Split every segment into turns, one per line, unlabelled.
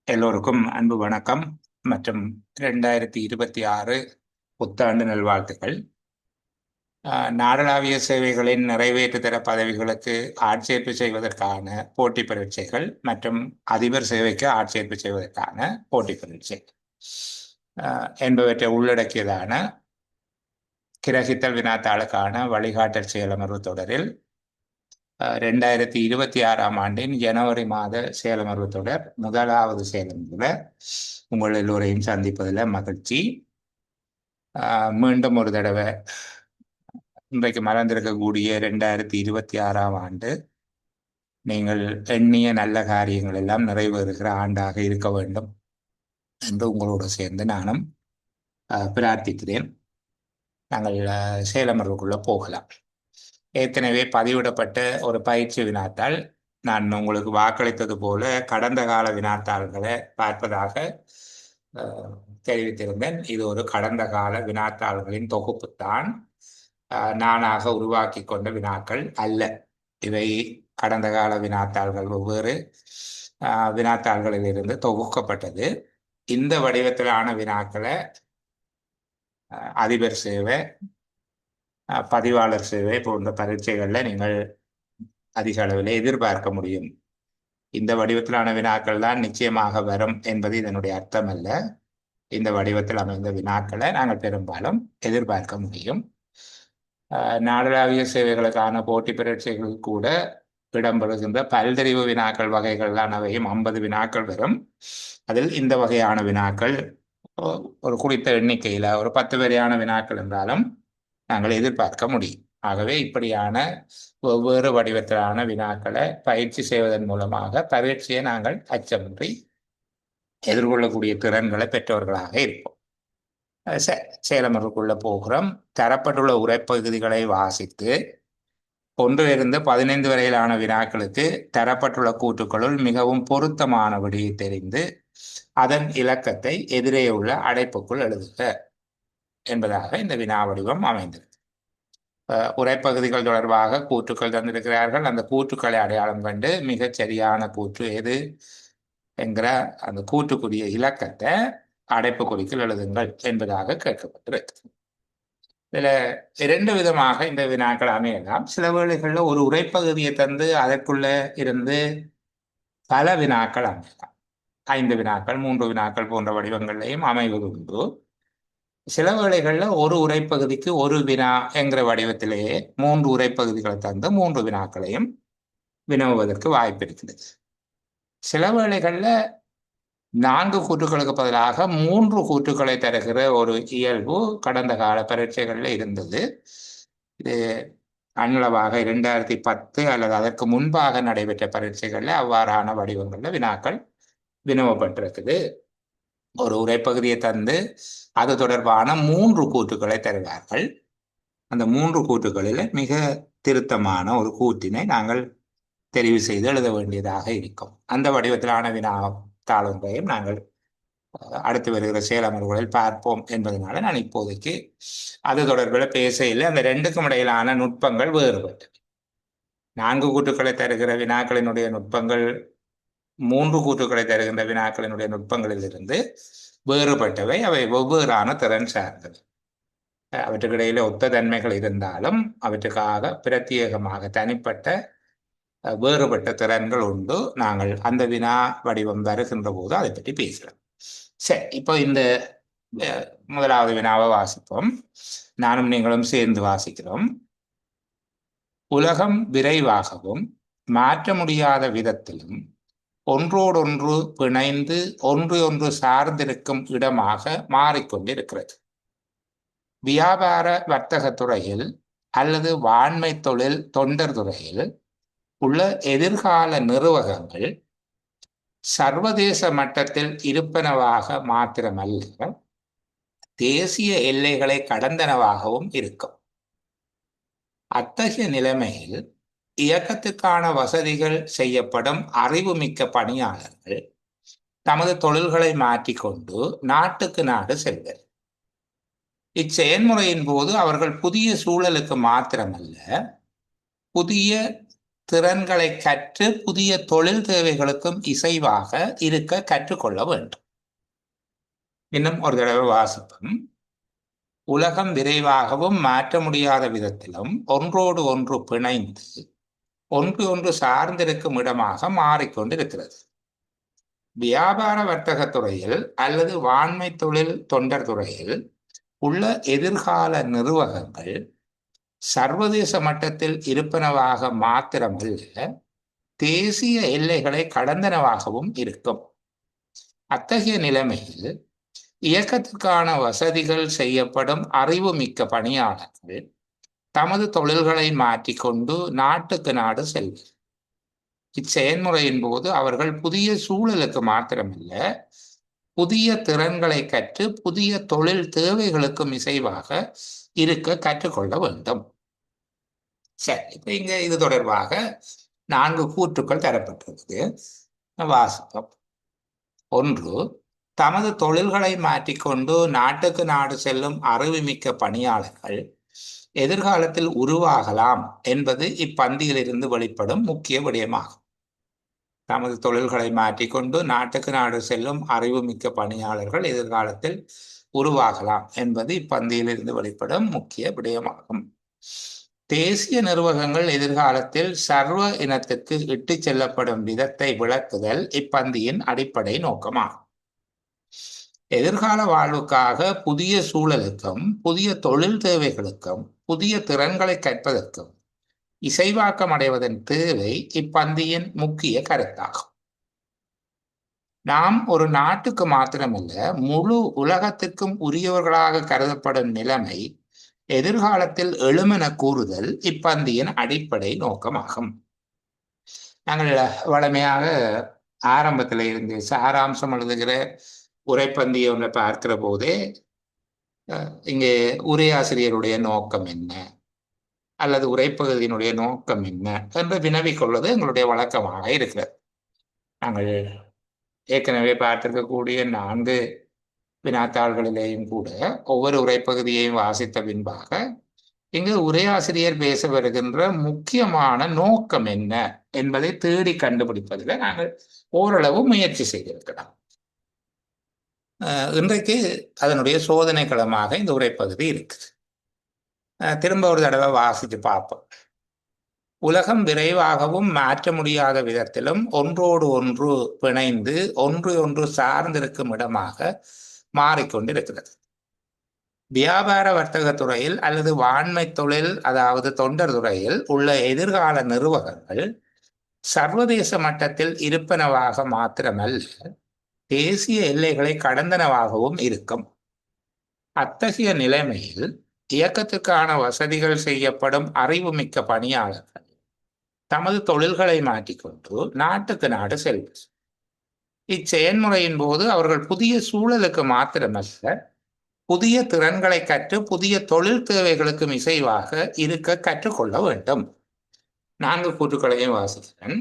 எல்லோருக்கும் அன்பு வணக்கம் மற்றும் 2026 புத்தாண்டு நல்வாழ்த்துக்கள். நாடளாவிய சேவைகளின் நிறைவேற்றுதர பதவிகளுக்கு ஆட்சேர்ப்பு செய்வதற்கான போட்டி பரீட்சைகள் மற்றும் அதிபர் சேவைக்கு ஆட்சேர்ப்பு செய்வதற்கான போட்டி பரீட்சை என்பவற்றை உள்ளடக்கியதான கிரகித்தல் வினாத்தாளுக்கான வழிகாட்டல் செயலமர்வு தொடரில் 2026 ஆண்டின் ஜனவரி மாத செயலமர்வு தொடர் முதலாவது செயலமர்வில் உங்கள் எல்லோரையும் சந்திப்பதில் மகிழ்ச்சி. மீண்டும் ஒரு தடவை இன்றைக்கு மறந்திருக்கக்கூடிய 2026 ஆண்டு நீங்கள் எண்ணிய நல்ல காரியங்கள் எல்லாம் நிறைவேறுகிற ஆண்டாக இருக்க வேண்டும் என்று உங்களோடு சேர்ந்து நானும் பிரார்த்திக்கிறேன். நாங்கள் செயலமர்வுக்குள்ள போகலாம். ஏற்கனவே பதிவிடப்பட்ட ஒரு பயிற்சி வினாத்தாள் நான் உங்களுக்கு வாக்களித்தது போல கடந்த கால வினாத்தாள்களை பார்ப்பதாக தெரிவித்திருந்தேன். இது ஒரு கடந்த கால வினாத்தாள்களின் தொகுப்புத்தான், நானாக உருவாக்கி கொண்ட வினாக்கள் அல்ல. இவை கடந்த கால வினாத்தாள்கள் வெவ்வேறு வினாத்தாள்களில் இருந்து தொகுக்கப்பட்டது. இந்த வடிவத்திலான வினாக்களை அதிபர் சேவை, பதிவாளர் சேவை போன்ற பரீட்சைகளில் நீங்கள் அதிக அளவில் எதிர்பார்க்க முடியும். இந்த வடிவத்திலான வினாக்கள் தான் நிச்சயமாக வரும் என்பது இதனுடைய அர்த்தம் அல்ல. இந்த வடிவத்தில் அமைந்த வினாக்களை நாங்கள் பெரும்பாலும் எதிர்பார்க்க முடியும். நாடளாவிய சேவைகளுக்கான போட்டி பரீட்சைகள் கூட இடம்பெறுகின்ற பல்தெரிவு வினாக்கள் வகைகளானவையும் 50 வினாக்கள் வரும். அதில் இந்த வகையான வினாக்கள் ஒரு குறித்த எண்ணிக்கையில் ஒரு 10 வரையான வினாக்கள் என்றாலும் நாங்கள் எதிர்பார்க்க முடியும். ஆகவே இப்படியான ஒவ்வொரு வடிவத்திலான வினாக்களை பயிற்சி செய்வதன் மூலமாக பரீட்சையை நாங்கள் அச்சமின்றி எதிர்கொள்ளக்கூடிய திறன்களை பெற்றவர்களாக இருப்போம். செயலமர்வுக்குள்ள போகிறோம். தரப்பட்டுள்ள உரைப்பகுதிகளை வாசித்து 1 - 15 வரையிலான வினாக்களுக்கு தரப்பட்டுள்ள கூற்றுக்களுள் மிகவும் பொருத்தமான விடையை தெரிந்து அதன் இலக்கத்தை எதிரே உள்ள அடைப்புக்குள் எழுதுக என்பதாக இந்த வினா வடிவம் அமைந்தது. உரைப்பகுதிகள் தொடர்பாக கூற்றுக்கள் தந்திருக்கிறார்கள். அந்த கூற்றுக்களை அடையாளம் கண்டு மிகச் சரியான கூற்று எது என்கிற அந்த கூற்றுக்குரிய இலக்கத்தை அடைப்பு குறிக்கில் எழுதுங்கள் என்பதாக கேட்கப்பட்டிருக்கு. இதுல 2 விதமாக இந்த வினாக்கள் அமையலாம். சில வேளைகளில் ஒரு உரைப்பகுதியை தந்து அதற்குள்ள இருந்து பல வினாக்கள் அமையலாம். 5 வினாக்கள், 3 வினாக்கள் போன்ற வடிவங்களையும் அமைவது உண்டு. சில வேளைகளில் ஒரு உரைப்பகுதிக்கு ஒரு வினா என்கிற வடிவத்திலேயே 3 உரைப்பகுதிகளை தந்து 3 வினாக்களையும் வினவுவதற்கு வாய்ப்பு இருக்கிறது. சில வேளைகளில் 4 கூற்றுக்களுக்கு பதிலாக 3 கூற்றுக்களை தருகிற ஒரு இயல்பு கடந்த கால பரீட்சைகளில் இருந்தது. இது அண்ணளவாக 2010 அல்லது அதற்கு முன்பாக நடைபெற்ற பரீட்சைகளில் அவ்வாறான வடிவங்களில் வினாக்கள் வினவப்பட்டிருக்குது. ஒரு உரைப்பகுதியை தந்து அது தொடர்பான 3 கூற்றுக்களை தருவார்கள். அந்த 3 கூற்றுகளில் மிக திருத்தமான ஒரு கூற்றினை நாங்கள் தெரிவு செய்து எழுத வேண்டியதாக இருக்கும். அந்த வடிவத்திலான வினாத்தாள் ஒன்றையும் நாங்கள் அடுத்து வருகிற செயலமர்வுகளில் பார்ப்போம் என்பதனால நான் இப்போதைக்கு அது தொடர்பில் பேசையில் அந்த 2க்கும் இடையிலான நுட்பங்கள் வேறுபட்டது. 4 கூற்றுக்களை தருகிற வினாக்களினுடைய நுட்பங்கள் 3 கூற்றுக்களை தருகின்ற வினாக்களினுடைய நுட்பங்களில் இருந்து வேறுபட்டவை. அவை வெவ்வேறான திறன் சார்ந்தது. அவற்றுக்கிடையில ஒத்த தன்மைகள் இருந்தாலும் அவற்றுக்காக பிரத்யேகமாக தனிப்பட்ட வேறுபட்ட திறன்கள் உண்டு. நாங்கள் அந்த வினா வடிவம் வருகின்ற போது அதை பற்றி பேசலாம். சரி, இப்போ இந்த முதலாவது வினாவை வாசிப்போம். நானும் நீங்களும் சேர்ந்து வாசிக்கிறோம். உலகம் விரைவாகவும் மாற்ற முடியாத விதத்திலும் ஒன்றோடொன்று பிணைந்து ஒன்று சார்ந்திருக்கும் இடமாக மாறிக்கொண்டிருக்கிறது. வியாபார வர்த்தக துறையில் அல்லது வாண்மை தொழில் தொண்டர் துறையில் உள்ள எதிர்கால நிறுவனங்கள் சர்வதேச மட்டத்தில் இருப்பனவாக மாத்திரமல்ல, தேசிய எல்லைகளை கடந்தனவாகவும் இருக்கும். அத்தகைய நிலைமையில் இயக்கத்துக்கான வசதிகள் செய்யப்படும் அறிவுமிக்க பணியாளர்கள் தமது தொழில்களை மாற்றிக்கொண்டு நாட்டுக்கு நாடு செல்வர். இச்செயல்முறையின் போது அவர்கள் புதிய சூழலுக்கு மாத்திரமல்ல, புதிய திறன்களை கற்று புதிய தொழில் தேவைகளுக்கும் இசைவாக இருக்க கற்றுக்கொள்ள வேண்டும். இன்னும் ஒரு தடவை வாசிப்போம். உலகம் விரைவாகவும் மாற்ற முடியாத விதத்திலும் ஒன்றோடு ஒன்று பிணைந்து ஒன்று ஒன்று சார்ந்திருக்கும் இடமாக மாறிக்கொண்டிருக்கிறது. வியாபார வர்த்தக துறையில் அல்லது வாண்மை தொழில் தொண்டர் துறையில் உள்ள எதிர்கால நிர்வாகங்கள் சர்வதேச மட்டத்தில் இருப்பனவாக மாத்திரமல்ல, தேசிய எல்லைகளை கடந்தனவாகவும் இருக்கும். அத்தகைய நிலைமையில் இயக்கத்திற்கான வசதிகள் செய்யப்படும் அறிவுமிக்க பணியாளர்கள் தமது தொழில்களை மாற்றிக்கொண்டு நாட்டுக்கு நாடு செல்வர். இச்செயல்முறையின் போது அவர்கள் புதிய சூழலுக்கு மாத்திரமல்ல, புதிய திறன்களை கற்று புதிய தொழில் தேவைகளுக்கும் இசைவாக இருக்க கற்றுக்கொள்ள வேண்டும். சரி, இப்ப இங்க இது தொடர்பாக 4 கூற்றுக்கள் தரப்பட்டிருக்கு. வாசிப்போம். 1, தமது தொழில்களை மாற்றிக்கொண்டு நாட்டுக்கு நாடு செல்லும் அறிவுமிக்க பணியாளர்கள் எதிர்காலத்தில் உருவாகலாம் என்பது இப்பந்தியிலிருந்து வெளிப்படும் முக்கிய விடயமாகும். தமது தொழில்களை மாற்றிக்கொண்டு நாட்டுக்கு நாடு செல்லும் அறிவுமிக்க பணியாளர்கள் எதிர்காலத்தில் உருவாகலாம் என்பது இப்பந்தியிலிருந்து வெளிப்படும் முக்கிய விடயமாகும். தேசிய நிர்வாகங்கள் எதிர்காலத்தில் சர்வ இனத்திற்கு இட்டுச் செல்லப்படும் விதத்தை விளக்குதல் இப்பந்தியின் அடிப்படை நோக்கமாகும். எதிர்கால வாழ்வுக்காக புதிய சூழலுக்கும் புதிய தொழில் தேவைகளுக்கும் புதிய திறன்களை கற்பதற்கும் இசைவாக்கம் அடைவதன் தேவை இப்பந்தியின் முக்கிய கருத்தாகும். நாம் ஒரு நாட்டுக்கு மாத்திரமல்ல, முழு உலகத்திற்கும் உரியவர்களாக கருதப்படும் நிலைமை எதிர்காலத்தில் எழுமென கூறுதல் இப்பந்தியின் அடிப்படை நோக்கமாகும். நாங்கள் வழமையாக ஆரம்பத்தில் இருந்து சாராம்சம் எழுதுகிற உரைப்பந்தியை ஒன்றை பார்க்கிற போதே இங்கே உரையாசிரியருடைய நோக்கம் என்ன அல்லது உரைப்பகுதியினுடைய நோக்கம் என்ன என்று வினவிக்கொள்வது எங்களுடைய வழக்கமாக இருக்கிறது. நாங்கள் ஏற்கனவே பார்த்திருக்கக்கூடிய 4 வினாத்தாள்களிலேயும் கூட ஒவ்வொரு உரைப்பகுதியையும் வாசித்த பின்பாக இங்கு உரையாசிரியர் பேச வருகின்ற முக்கியமான நோக்கம் என்ன என்பதை தேடி கண்டுபிடிப்பதில் நாங்கள் ஓரளவு முயற்சி செய்திருக்கிறோம். இன்றைக்கு அதனுடைய சோதனை களமாக இந்த உரைப்பகுதி இருக்குது. திரும்ப ஒரு தடவை வாசித்து பார்ப்போம். உலகம் விரைவாகவும் மாற்ற முடியாத விதத்திலும் ஒன்றோடு ஒன்று பிணைந்து ஒன்று ஒன்று சார்ந்திருக்கும் இடமாக மாறிக்கொண்டிருக்கிறது. வியாபார வர்த்தக துறையில் அல்லது வாண்மை தொழில் அதாவது தொண்டர் துறையில் உள்ள எதிர்கால நிர்வாகங்கள் சர்வதேச மட்டத்தில் இருப்பனவாக மாத்திரமல்ல, தேசிய எல்லைகளை கடந்தனவாகவும் இருக்கும். அத்தகைய நிலைமையில் இயக்கத்திற்கான வசதிகள் செய்யப்படும் அறிவுமிக்க பணியாளர்கள் தமது தொழில்களை மாற்றிக்கொண்டு நாட்டுக்கு நாடு செல்வர். இச்செயல்முறையின் போது அவர்கள் புதிய சூழலுக்கு மாத்திரமல்ல, புதிய திறன்களை கற்று புதிய தொழில் தேவைகளுக்கும் இசைவாக இருக்க கற்றுக்கொள்ள வேண்டும். 4 கூற்றுக்களையும் வாசிக்கிறேன்.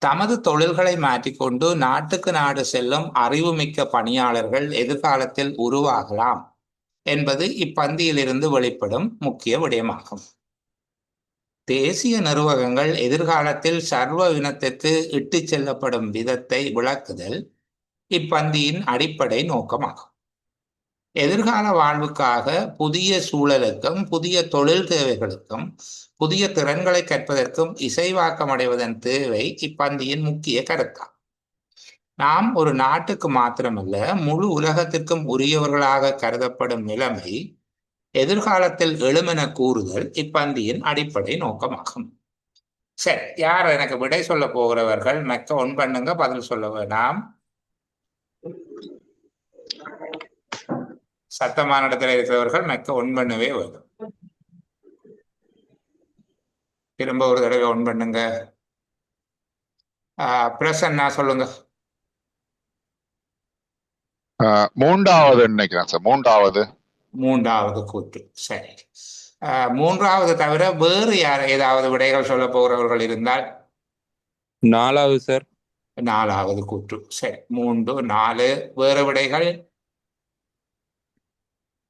தமது தொழில்களை மாற்றிக்கொண்டு நாட்டுக்கு நாடு செல்லும் அறிவுமிக்க பணியாளர்கள் எதிர்காலத்தில் உருவாகலாம் என்பது இப்பந்தியிலிருந்து வெளிப்படும் முக்கிய விடயமாகும். தேசிய நிர்வாகங்கள் எதிர்காலத்தில் சர்வ இனத்திற்கு இட்டுச் செல்லப்படும் விதத்தை விளக்குதல் இப்பந்தியின் அடிப்படை நோக்கமாகும். எதிர்கால வாழ்வுக்காக புதிய சூழலுக்கும் புதிய தொழில் தேவைகளுக்கும் புதிய திறன்களை கற்பதற்கும் இசைவாக்கம் அடைவதன் தேவை இப்பந்தியின் முக்கிய கருத்தாகும். நாம் ஒரு நாட்டுக்கு மாத்திரமல்ல, முழு உலகத்திற்கும் உரியவர்களாக கருதப்படும் நிலைமை எதிர்காலத்தில் எழுமென கூறுதல் இப்பந்தியின் அடிப்படை நோக்கமாகும். சரி, யார் எனக்கு விடை சொல்ல போகிறவர்கள் மெக்க ஒன் பண்ணுங்க, பதில் சொல்ல வேண்டாம். சத்தமான இடத்துல இருக்கிறவர்கள் மெக்க ஒன் பண்ணவே வேணும். திரும்ப ஒரு தடவை ஒன் பண்ணுங்க. பிரசன்னா சொல்லுங்க.
3வது நினைக்கிறேன் சார்.
3வது கூற்று. சரி, 3வது தவிர வேறு யார் ஏதாவது விடைகள் சொல்ல போகிறவர்கள் இருந்தால்?
4வது சார்.
4வது கூற்று. சரி, 3, 4 வேறு விடைகள்?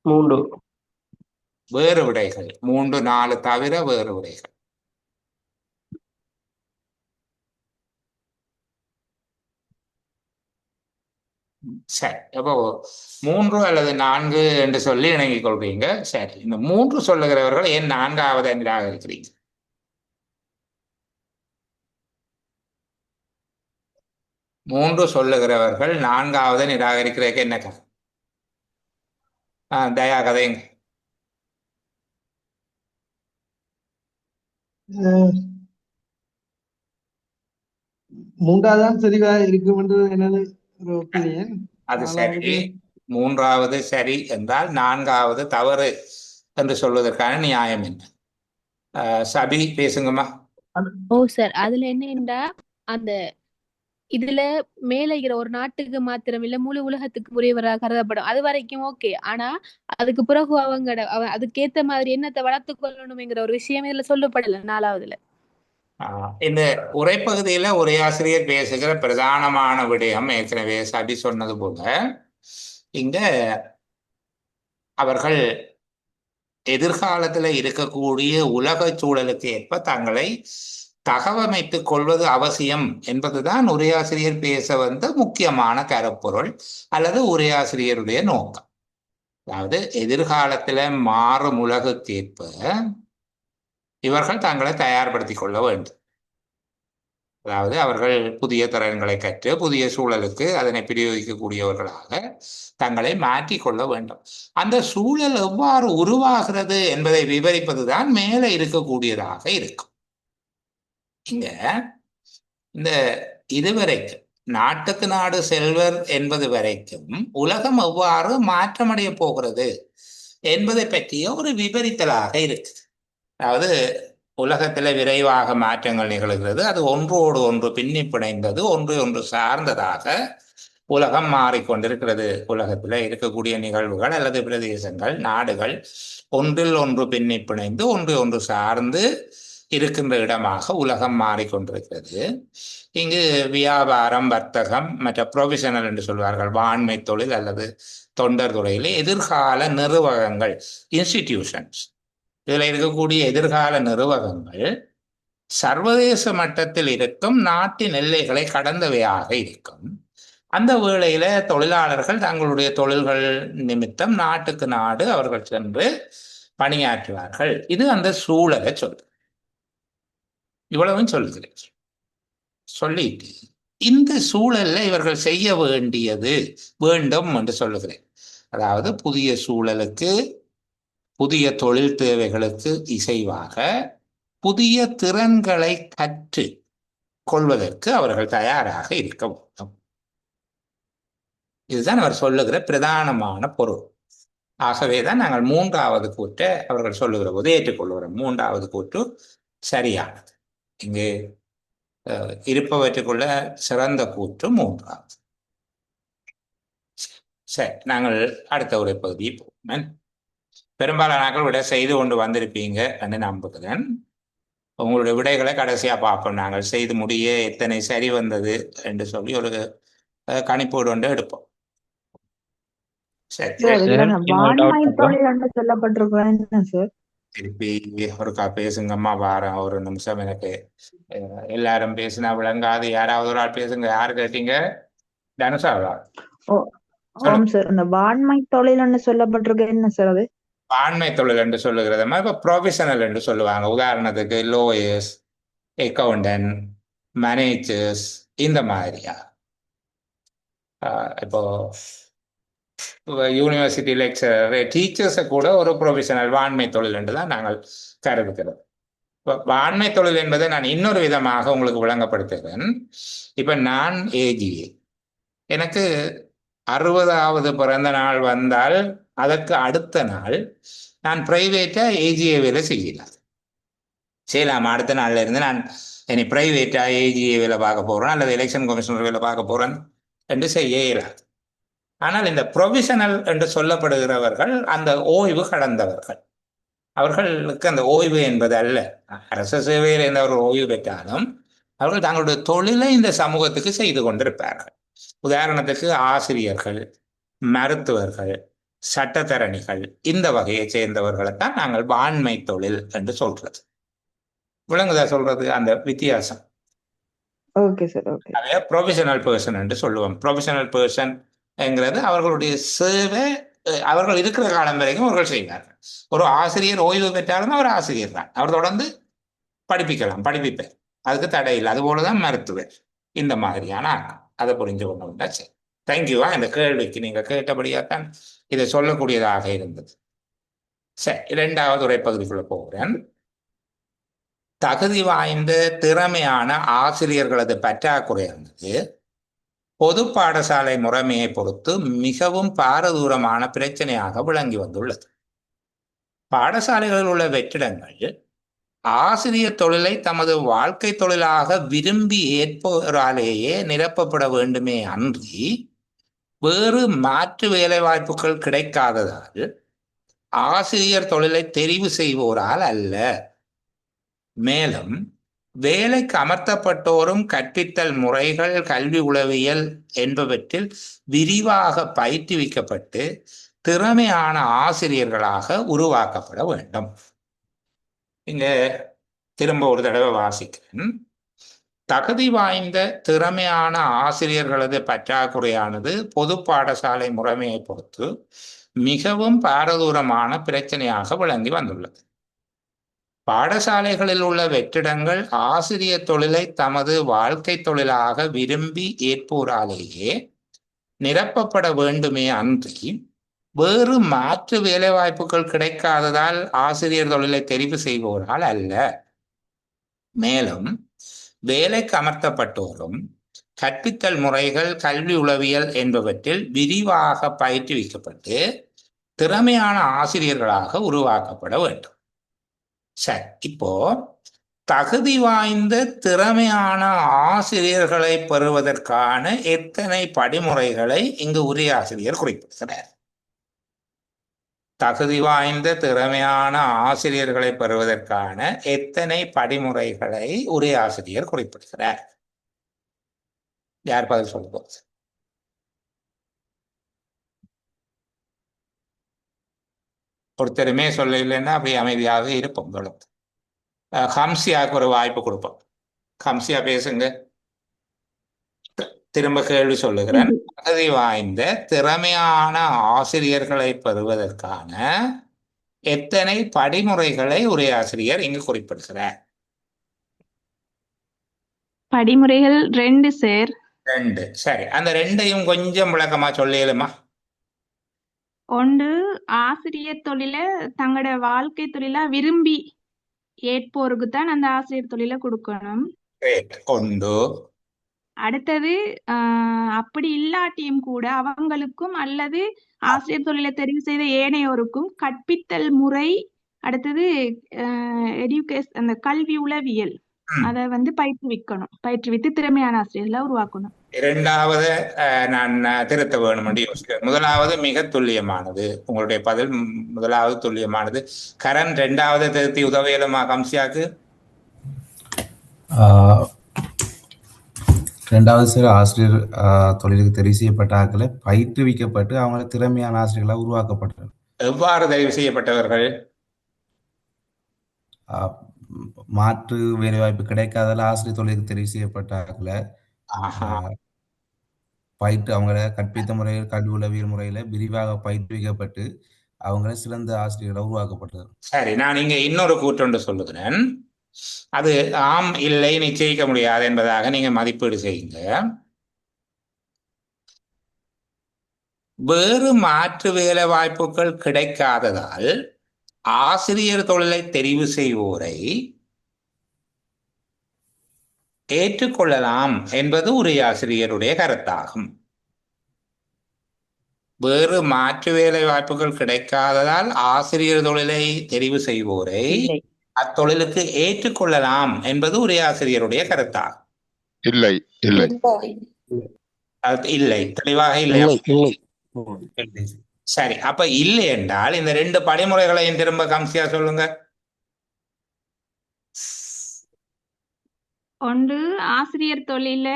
3
வேறு விடைகள் 3, 4 தவிர வேறு விடைகள்? சரி, அப்போ 3 அல்லது 4 என்று சொல்லி இணங்கிக் கொள்றீங்க. சரி, இந்த 3 சொல்லுகிறவர்கள் ஏன் 4வது நிராகரிக்கிறீங்க? 3 சொல்லுகிறவர்கள் 4வது நிராகரிக்கிறதுக்கு என்ன காரணம்? தயா கதைங்க.
அஹ் மூன்றாவதுதான் தெளிவா இருக்கும் என்று எனது ஒரு ஒப்பீனியன்.
அது சரி,
நாலாவது
3வது சரி என்றால் 4வது தவறு என்று சொல்வதற்கான நியாயம் என்ன? சபி பேசுங்கம்மா.
ஓ சார், அதுல என்னன்னா அந்த இதுல மேல இருக்கிற ஒரு நாட்டுக்கு மாத்திரம் இல்ல முழு உலகத்துக்கு உரியவராக கருதப்படும் அது வரைக்கும் ஓகே. ஆனா அதுக்கு பிறகு அதுக்கேத்த மாதிரி என்னத்தை வளர்த்து கொள்ளணும்ங்கிற ஒரு விஷயம் இதுல சொல்லப்படல 4வதுல.
இந்த உரைப்பகுதியில உரையாசிரியர் பேசுகிற பிரதானமான விடயம் ஏற்கனவே சபி சொன்னது போல, இங்க அவர்கள் எதிர்காலத்துல இருக்கக்கூடிய உலக சூழலுக்கு ஏற்ப தங்களை தகவமைத்துக் கொள்வது அவசியம் என்பதுதான் உரையாசிரியர் பேச வந்த முக்கியமான கருப்பொருள் அல்லது உரையாசிரியருடைய நோக்கம். அதாவது எதிர்காலத்துல மாறும் உலகுக்கேற்ப இவர்கள் தங்களை தயார்படுத்திக் கொள்ள வேண்டும். அதாவது அவர்கள் புதிய திறன்களை கற்று புதிய சூழலுக்கு அதனை பிரயோகிக்கக்கூடியவர்களாக தங்களை மாற்றிக்கொள்ள வேண்டும். அந்த சூழல் எவ்வாறு உருவாகிறது என்பதை விவரிப்பதுதான் மேலே இருக்கக்கூடியதாக இருக்கும். இங்க இந்த இதுவரைக்கும் நாட்டுக்கு நாடு செல்வர் என்பது வரைக்கும் உலகம் எவ்வாறு மாற்றமடைய போகிறது என்பதை பற்றிய ஒரு விவரித்தலாக இருக்கு. அதாவது உலகத்தில் விரைவாக மாற்றங்கள் நிகழ்கிறது, அது ஒன்றோடு ஒன்று பின்னி பிணைந்தது, ஒன்று ஒன்று சார்ந்ததாக உலகம் மாறிக்கொண்டிருக்கிறது. உலகத்தில் இருக்கக்கூடிய நிகழ்வுகள் அல்லது பிரதேசங்கள் நாடுகள் ஒன்றில் ஒன்று பின்னி பிணைந்து ஒன்று ஒன்று சார்ந்து இருக்கின்ற இடமாக உலகம் மாறிக்கொண்டிருக்கிறது. இங்கு வியாபாரம், வர்த்தகம், மற்ற ப்ரொஃபஷனல் என்று சொல்வார்கள் வாண்மை தொழில் அல்லது தொண்டர் துறையில் எதிர்கால நிர்வாகங்கள், இன்ஸ்டிடியூஷன்ஸ், இதில் இருக்கக்கூடிய எதிர்கால நிர்வாகங்கள் சர்வதேச மட்டத்தில் இருக்கும் நாட்டின் எல்லைகளை கடந்தவையாக இருக்கும். அந்த வேளையில தொழிலாளர்கள் தங்களுடைய தொழில்கள் நிமித்தம் நாட்டுக்கு நாடு அவர்கள் சென்று பணியாற்றுவார்கள். இது அந்த சூழலை சொல்லுது. இவ்வளவும் சொல்லுகிறேன். சொல்லிட்டு இந்த சூழல்ல இவர்கள் செய்ய வேண்டியது வேண்டும் என்று சொல்லுகிறேன். அதாவது புதிய சூழலுக்கு, புதிய தொழில் தேவைகளுக்கு இசைவாக புதிய திறன்களை கற்று கொள்வதற்கு அவர்கள் தயாராக இருக்க வேண்டும். இதுதான் அவர் சொல்லுகிற பிரதானமான பொருள். ஆகவேதான் நாங்கள் 3வது கூற்றை அவர்கள் சொல்லுகிற போது ஏற்றுக்கொள்கிறோம். 3வது கூற்று சரியானது. இங்கு இருப்பவற்றுக்குள்ள சிறந்த கூற்று 3வது. சரி, நாங்கள் அடுத்த உரைப்பகுதியை போவோம். பெரும்பாலான விட செய்து கொண்டு வந்திருப்பீங்க என்று நம்புகிறேன். உங்களுடைய விடைகளை கடைசியா பார்ப்போம். நாங்கள் செய்து முடிய எத்தனை சரி வந்தது என்று சொல்லி ஒரு கணிப்போடு கொண்டு எடுப்போம். சரி, திருப்பி ஒருக்கா பேசுங்கம்மா. வாரம் ஒரு நிமிஷம் எனக்கு எல்லாரும் பேசினா விளங்காது. யாராவது ஒரு ஆள் பேசுங்க. யாரு கேட்டீங்க? தனுஷாவா?
வாண்மை தொழில் சொல்லப்பட்டிருக்கு. என்ன சார் அது?
வாண்மை தொழில் என்று சொல்லுகிறது இப்ப ப்ரொஃபஷனல் என்று சொல்லுவாங்க. உதாரணத்துக்கு லோயர்ஸ், அக்கௌண்டன்ட், மேனேஜர்ஸ், இந்த மாதிரியா. இப்போ யூனிவர்சிட்டி லெக்சரர், டீச்சர்ஸை கூட ஒரு ப்ரொஃபஷனல் வாண்மை தொழில் என்று தான் நாங்கள் கருதுகிறோம். இப்போ வாண்மை தொழில் என்பதை நான் இன்னொரு விதமாக உங்களுக்கு விளங்கப்படுத்துகிறேன். இப்போ நான் ஏஜிஏ, எனக்கு 60வது பிறந்த நாள் வந்தால் அதற்கு அடுத்த நாள் நான் பிரைவேட்டா ஏஜிஏ வேலை செய்யலாம். அடுத்த நாள்ல இருந்து நான் இனி பிரைவேட்டா ஏஜிஏ வேலை பார்க்க போறேன் அல்லது எலெக்ஷன் கமிஷனர் வேலை பார்க்க போறேன் என்று செய்ய இயலாது. ஆனால் இந்த ப்ரொஃபஷனல் என்று சொல்லப்படுகிறவர்கள் அந்த ஓய்வு கடந்தவர்கள். அவர்களுக்கு அந்த ஓய்வு என்பது அல்ல. அரசு சேவையில் இருந்தவர்கள் ஓய்வு பெற்றாலும் அவர்கள் தங்களுடைய தொழிலை இந்த சமூகத்துக்கு செய்து கொண்டிருப்பார்கள். உதாரணத்துக்கு ஆசிரியர்கள், மருத்துவர்கள், சட்டத்தரணிகள், இந்த வகையை சேர்ந்தவர்களைத்தான் நாங்கள் வாண்மை தொழில் என்று சொல்றது. விளங்குதா சொல்றது அந்த வித்தியாசம்?
Okay sir, okay.
அதே ப்ரொஃபஷனல் பர்சன் என்று சொல்லுவோம். ப்ரொஃபஷனல் பர்சன் என்கிறது அவர்களுடைய சேவை. அவர்கள் இருக்கிற காலம் வரைக்கும் அவர்கள் செய்வார்கள். ஒரு ஆசிரியர் ஓய்வு பெற்றாலும் அவர் ஆசிரியர் தான், அவர் தொடர்ந்து படிப்பிக்கலாம், படிப்பிப்பார், அதுக்கு தடை இல்லை. அதுபோலதான் மருத்துவர், இந்த மாதிரியான ஆட்கள். அதை புரிஞ்சு கொண்டோம்னா சரி. தேங்க்யூவா, இந்த கேள்விக்கு நீங்க கேட்டபடியாத்தான் இதை சொல்லக்கூடியதாக இருந்தது. சரி, இரண்டாவது உரைப்பகுதிக்குள்ள போகிறேன். தகுதி வாய்ந்த திறமையான ஆசிரியர்களது பற்றாக்குறையானது பொது பாடசாலை முறைமையை பொறுத்து மிகவும் பாரதூரமான பிரச்சனையாக விளங்கி வந்துள்ளது. பாடசாலைகளில் உள்ள வெற்றிடங்கள் ஆசிரியர் தொழிலை தமது வாழ்க்கை தொழிலாக விரும்பி ஏற்பவராலேயே நிரப்பப்பட வேண்டுமே அன்றி வேறு மாற்று வேலை வாய்ப்புகள் கிடைக்காததால் ஆசிரியர் தொழிலை தெரிவு செய்வோரால் அல்ல. மேலும் வேலைக்கு அமர்த்தப்பட்டோரும் கற்பித்தல் முறைகள், கல்வி உளவியல் என்பவற்றில் விரிவாக பயிற்றுவிக்கப்பட்டு திறமையான ஆசிரியர்களாக உருவாக்கப்பட வேண்டும். இங்க திரும்ப ஒரு தடவை வாசிக்கிறேன். தகுதி வாய்ந்த திறமையான ஆசிரியர்களது பற்றாக்குறையானது பொது பாடசாலை முறைமையை பொறுத்து மிகவும் பாரதூரமான பிரச்சனையாக விளங்கி வந்துள்ளது. பாடசாலைகளில் உள்ள வெற்றிடங்கள் ஆசிரியர் தொழிலை தமது வாழ்க்கை தொழிலாக விரும்பி ஏற்போராலேயே நிரப்பப்பட வேண்டுமே அன்றி வேறு மாற்று வேலைவாய்ப்புகள் கிடைக்காததால் ஆசிரியர் தொழிலை தெரிவு செய்வோரால் அல்ல. மேலும் வேலைக்கு அமர்த்தப்பட்டோரும் கற்பித்தல் முறைகள், கல்வி உளவியல் என்பவற்றில் விரிவாக பயிற்றுவிக்கப்பட்டு திறமையான ஆசிரியர்களாக உருவாக்கப்பட வேண்டும். சரி, இப்போ தகுதி வாய்ந்த திறமையான ஆசிரியர்களை பெறுவதற்கான எத்தனை படிமுறைகளை இங்கு உரையாசிரியர் குறிப்பிடுகிறார்? தகுதி வாய்ந்த திறமையான ஆசிரியர்களை பெறுவதற்கான எத்தனை படிமுறைகளை உரையாசிரியர் குறிப்பிடுகிறார்? யார் பதில் சொல்லுவோம்? ஒருத்தருமே சொல்ல இல்லைன்னா அப்படி அமைதியாக இருப்போம். தொடர்ந்து ஹம்சியாவுக்கு ஒரு வாய்ப்பு கொடுப்போம். ஹம்சியா பேசுங்க. திரும்ப கேள்வி சொல்லுகிறேன். தகுதி வாய்ந்த திறமையான ஆசிரியர்களை பெறுவதற்கான எத்தனை படிமுறைகளை உரையாசிரியர் இங்கு குறிப்பிடுகிறார்?
படிமுறைகள் 2 சார்.
2. சரி, அந்த 2ஐயும் கொஞ்சம் விளக்கமா சொல்லிடுமா?
ஒன்று, ஆசிரியர் தொழிலை தங்களோட வாழ்க்கை தொழிலா விரும்பி ஏற்போருக்கு தான் அந்த ஆசிரியர் தொழிலை கொடுக்கணும்.
ஒன்று.
அடுத்தது அப்படி இல்லாட்டியும் கூட அவங்களுக்கும் அல்லது ஆசிரியர் தொழிலை தெரிவு செய்த ஏனையோருக்கும் கற்பித்தல் முறை, அடுத்தது எடியூகேஷன், அந்த கல்வி உளவியல், அதை பயிற்றுவிக்கணும். பயிற்றுவித்து திறமையான ஆசிரியர்களை உருவாக்கணும்.
இரண்டாவது நான் திருத்த வேணும் என்று யோசிக்கிறேன். முதலாவது மிக துல்லியமானது, உங்களுடைய பதில் முதலாவது துல்லியமானது. கரண் இரண்டாவது திருத்தி உதவியலுமா கம்சியாக்கு?
ரெண்டாவது சார், ஆசிரியர் தொழிலுக்கு தெரிவு செய்யப்பட்ட ஆட்களை பயிற்றுவிக்கப்பட்டு அவங்கள திறமையான ஆசிரியர்களாக உருவாக்கப்பட்டனர்.
எவ்வாறு தெரிவு செய்யப்பட்டவர்கள்?
மாற்று வேலைவாய்ப்பு கிடைக்காதால ஆசிரியர் தொழிலுக்கு தெரிவு செய்யப்பட்ட ஆட்களை அவங்கள கற்பித்த முறையில், கல்வி உளவியல் முறையில விரிவாக பயிற்றுவிக்கப்பட்டு அவங்கள சிறந்த ஆசிரியர்களாக உருவாக்கப்பட்டனர்.
சரி, நான் இங்க இன்னொரு கூற்றொன்று சொல்லுகிறேன். அது ஆம் இல்லை நிச்சயிக்க முடியாது என்பதாக நீங்க மதிப்பீடு செய்யுங்க. வேறு மாற்று வேலை வாய்ப்புகள் கிடைக்காததால் ஆசிரியர் தொழிலை தெரிவு செய்வோரை ஏற்றுக்கொள்ளலாம் என்பது உரையாசிரியருடைய கருத்தாகும். வேறு மாற்று வேலை வாய்ப்புகள் கிடைக்காததால் ஆசிரியர் தொழிலை தெரிவு செய்வோரை அத்தொழிலுக்கு ஏற்றுக்கொள்ளலாம் என்பது உரையாசிரியருடைய கருத்தாகும்.
இல்லை இல்லை
இல்லை, தெளிவாக இல்லை. சரி, அப்ப இல்லை என்றால் இந்த 2 படிமுறைகளையும் திரும்ப கம்சியா சொல்லுங்க.
ஒன்று, ஆசிரியர் தொழில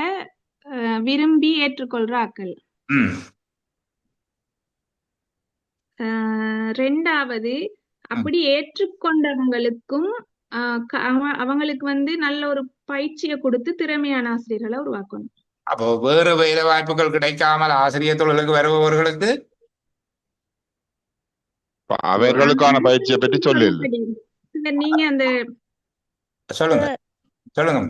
விரும்பி ஏற்றுக்கொள்றாக்கள். ரெண்டாவது, அப்படி ஏற்றுக்கொண்டவங்களுக்கும் அவங்களுக்கு நல்ல ஒரு பயிற்சியை கொடுத்து திறமையான ஆசிரியர்களை உருவாக்கணும்.
அப்போ வேறு வேலை வாய்ப்புகள் கிடைக்காமல் ஆசிரியர் தொழிலுக்கு வருபவர்களுக்கு
அவர்களுக்கான பயிற்சியை பற்றி சொல்லல.
நீங்க அந்த
சொல்லுங்க சொல்லுங்க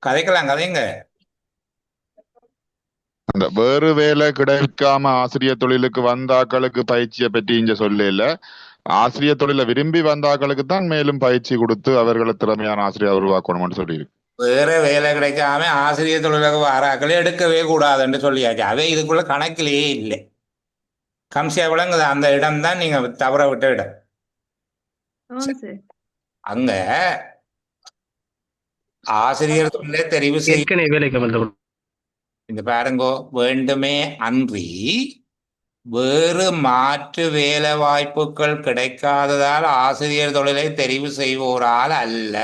கதைங்க.
அந்த வேறு வேலை கிடைக்காம ஆசிரியர் தொழிலுக்கு வந்தாக்களுக்கு பயிற்சியை பற்றி இங்க சொல்லல. ஆசிரியர் தொழிலை விரும்பி வந்தாக்களுக்கு தான் மேலும் பயிற்சி கொடுத்து அவர்களை திறமையான ஆசிரியர் உருவாக்கணும்னு சொல்லியிருக்கு.
வேற வேலை கிடைக்காம ஆசிரியர் தொழிலுக்கு வாராக்களை எடுக்கவே கூடாதுன்னு சொல்லியாச்சு. அவை இதுக்குள்ள கணக்கிலேயே இல்லை. கம்சியா விளங்குது. அந்த இடம் தான் நீங்க தவற விட்ட இடம். அங்க ஆசிரியர் தொழிலை தெரிவு செய்ய இந்த பாருங்கோ, வேண்டுமே அன்றி வேறு மாற்று வேலை வாய்ப்புகள் கிடைக்காததால் ஆசிரியர் தொழிலை தெரிவு செய்வோரால் அல்ல.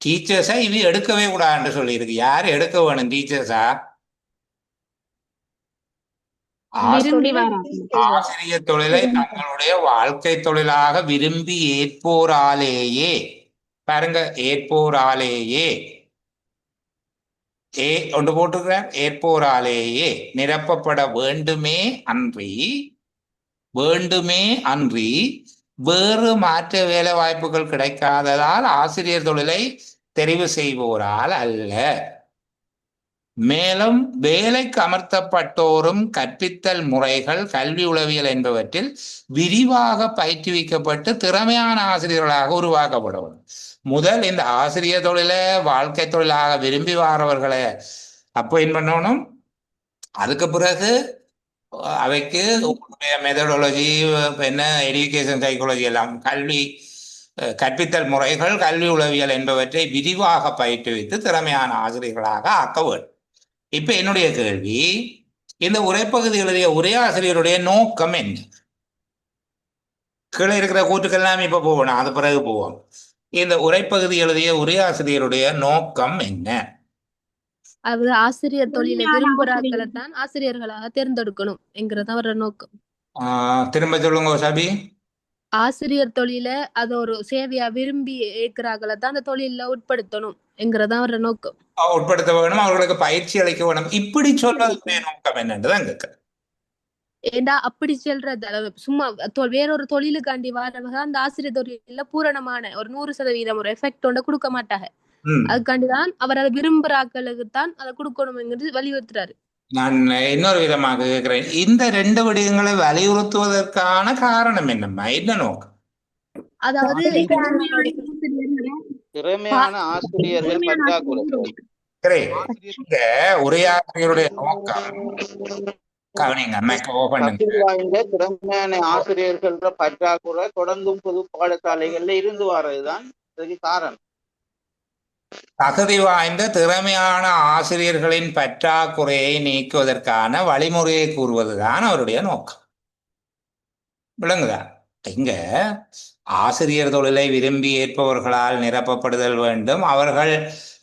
டீச்சர்ஸா இது எடுக்கவே கூடாதுன்னு சொல்லியிருக்கு. யாரு எடுக்க வேணும்? டீச்சர்ஸா? ஆசிரியர் தொழிலை தங்களுடைய வாழ்க்கை தொழிலாக விரும்பி ஏற்போராலேயே, பாருங்க, ஏற்போராலேயே ஒன்று போட்டுக்கிறார், ஏற்போராலேயே நிரப்பப்பட வேண்டுமே அன்றி வேறு மாற்று வேலை வாய்ப்புகள் கிடைக்காததால் ஆசிரியர் தொழிலை தெரிவு செய்வோரால் அல்ல. மேலும் வேலைக்கு அமர்த்தப்பட்டோரும் கற்பித்தல் முறைகள், கல்வி உளவியல் என்பவற்றில் விரிவாக பயிற்றுவிக்கப்பட்டு திறமையான ஆசிரியர்களாக உருவாக்கப்படும். முதல் இந்த ஆசிரியர் தொழிலை வாழ்க்கை தொழிலாக விரும்பி வாரவர்களை அப்பாயின்ட் பண்ணணும். அதுக்கு பிறகு அவைக்கு மெத்தடாலஜி, என்ன எஜுகேஷன் சைக்காலஜி எல்லாம், கற்பித்தல் முறைகள், கல்வி உளவியல் என்பவற்றை விரிவாக பயிற்றுவித்து திறமையான ஆசிரியர்களாக ஆக்க வேண்டும். இப்ப என்னுடைய கேள்வி, இந்த உரைப்பகுதி எழுதிய உரையாசிரியருடைய நோக்கம் என்ன? கீழே இருக்கிற கூற்றுக்கெல்லாம் இப்ப போகணும், அது பிறகு போவோம். இந்த உரைப்பகுதி எழுதிய உரையாசிரியருடைய நோக்கம் என்ன?
அவர் ஆசிரியர் தொழிலை விரும்புகிறார்களை தான் ஆசிரியர்களாக தேர்ந்தெடுக்கணும் என்கிறது அவரோட நோக்கம்.
திரும்ப சொல்லுங்க சபி.
ஆசிரியர் தொழில அது ஒரு சேவையா விரும்பி ஏற்கிறார்களை தான் அந்த தொழில உட்படுத்தணும் என்கிறது அவரோட நோக்கம்.
உட்படுத்த வேணும், அவர்களுக்கு பயிற்சி அளிக்க வேணும். இப்படி சொல்றதுடைய நோக்கம் என்னன்றதான் கேட்க.
ஏண்டா அப்படி சொல்றது சும்மா வேறொரு தொழிலுக்காண்டி வரவங்க அந்த ஆசிரியர் தொழில பூரணமான ஒரு 100% ஒரு எஃபெக்ட் ஒன்றை கொடுக்க மாட்டாங்க. அதுக்காண்டிதான் அவர் அதை விரும்புறாக்களுக்கு தான் அதை கொடுக்கணும் வலியுறுத்துறாரு.
நான் இன்னொரு விதமாக கேட்கிறேன், இந்த 2 விடயங்களை வலியுறுத்துவதற்கான காரணம் என்னம்மா? என்ன நோக்கம்?
அதாவது
திறமையான ஆசிரியர்கள் பற்றாக்குறை.
உரையாசிரியருடைய நோக்கம்
திறமையான ஆசிரியர்கள் பற்றாக்குறை தொடர்ந்தும் பொது பாடசாலைகள்ல இருந்து வர்றதுதான் இதுக்கு காரணம்.
தகுதி வாய்ந்த திறமையான ஆசிரியர்களின் பற்றாக்குறையை நீக்குவதற்கான வழிமுறையை கூறுவதுதான் அவருடைய நோக்கம். விளங்குதா? இங்க ஆசிரியர் தொழிலை விரும்பி ஏற்பவர்களால் நிரப்பப்படுதல் வேண்டும், அவர்கள்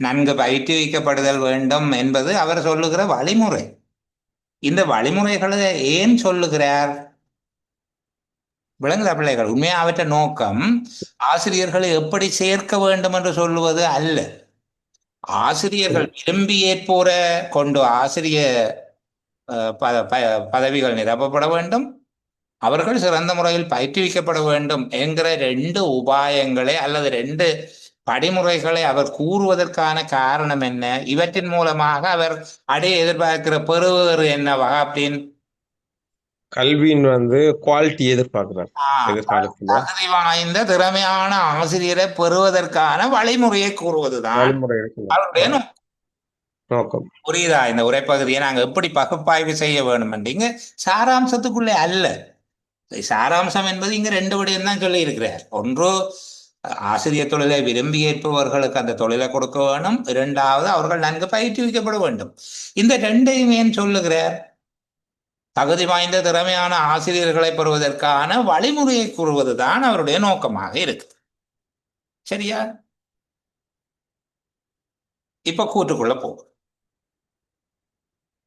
நன்கு பயிற்றுவிக்கப்படுதல் வேண்டும் என்பது அவர் சொல்லுகிற வழிமுறை. இந்த வழிமுறைகளை ஏன் சொல்லுகிறார்? விளங்குதா பிள்ளைகள்? உண்மையா அவற்ற நோக்கம் ஆசிரியர்களை எப்படி சேர்க்க வேண்டும் என்று சொல்லுவது அல்ல. ஆசிரியர்கள் விரும்பி ஏற்போர கொண்டு ஆசிரியர் பதவிகள் நிரப்பப்பட வேண்டும், அவர்கள் சிறந்த முறையில் பயிற்றுவிக்கப்பட வேண்டும் என்கிற 2 உபாயங்களை அல்லது 2 படிமுறைகளை அவர் கூறுவதற்கான காரணம் என்ன? இவற்றின் மூலமாக அவர் அடைய எதிர்பார்க்கிற பெறுவது என்ன? வகாப்டின்
கல்வியின் குவாலிட்டி எதிர்பார்க்கிறார்.
தகுதி வாய்ந்த திறமையான ஆசிரியரை பெறுவதற்கான வழிமுறையை கூறுவதுதான் அவருடைய நோக்கம். புரியுதா? இந்த உரைப்பகுதியை நாங்க எப்படி பகுப்பாய்வு செய்ய வேணும் என்றீங்க சாராம்சத்துக்குள்ளே அல்ல. சாராம்சம் என்பது இங்க 2 விடயம் தான் சொல்லி இருக்கிறார். ஒன்று, ஆசிரியர் தொழிலை விரும்பி ஏற்பவர்களுக்கு அந்த தொழிலை கொடுக்க வேண்டும். 2வது, அவர்கள் நன்கு பயிற்றுவிக்கப்பட வேண்டும். இந்த 2ஐயும் ஏன் சொல்லுகிறார்? தகுதி வாய்ந்த திறமையான ஆசிரியர்களை பெறுவதற்கான வழிமுறையை கூறுவதுதான் அவருடைய நோக்கமாக இருக்கு. சரியா? இப்ப கூற்றுக்குள்ள போகும்.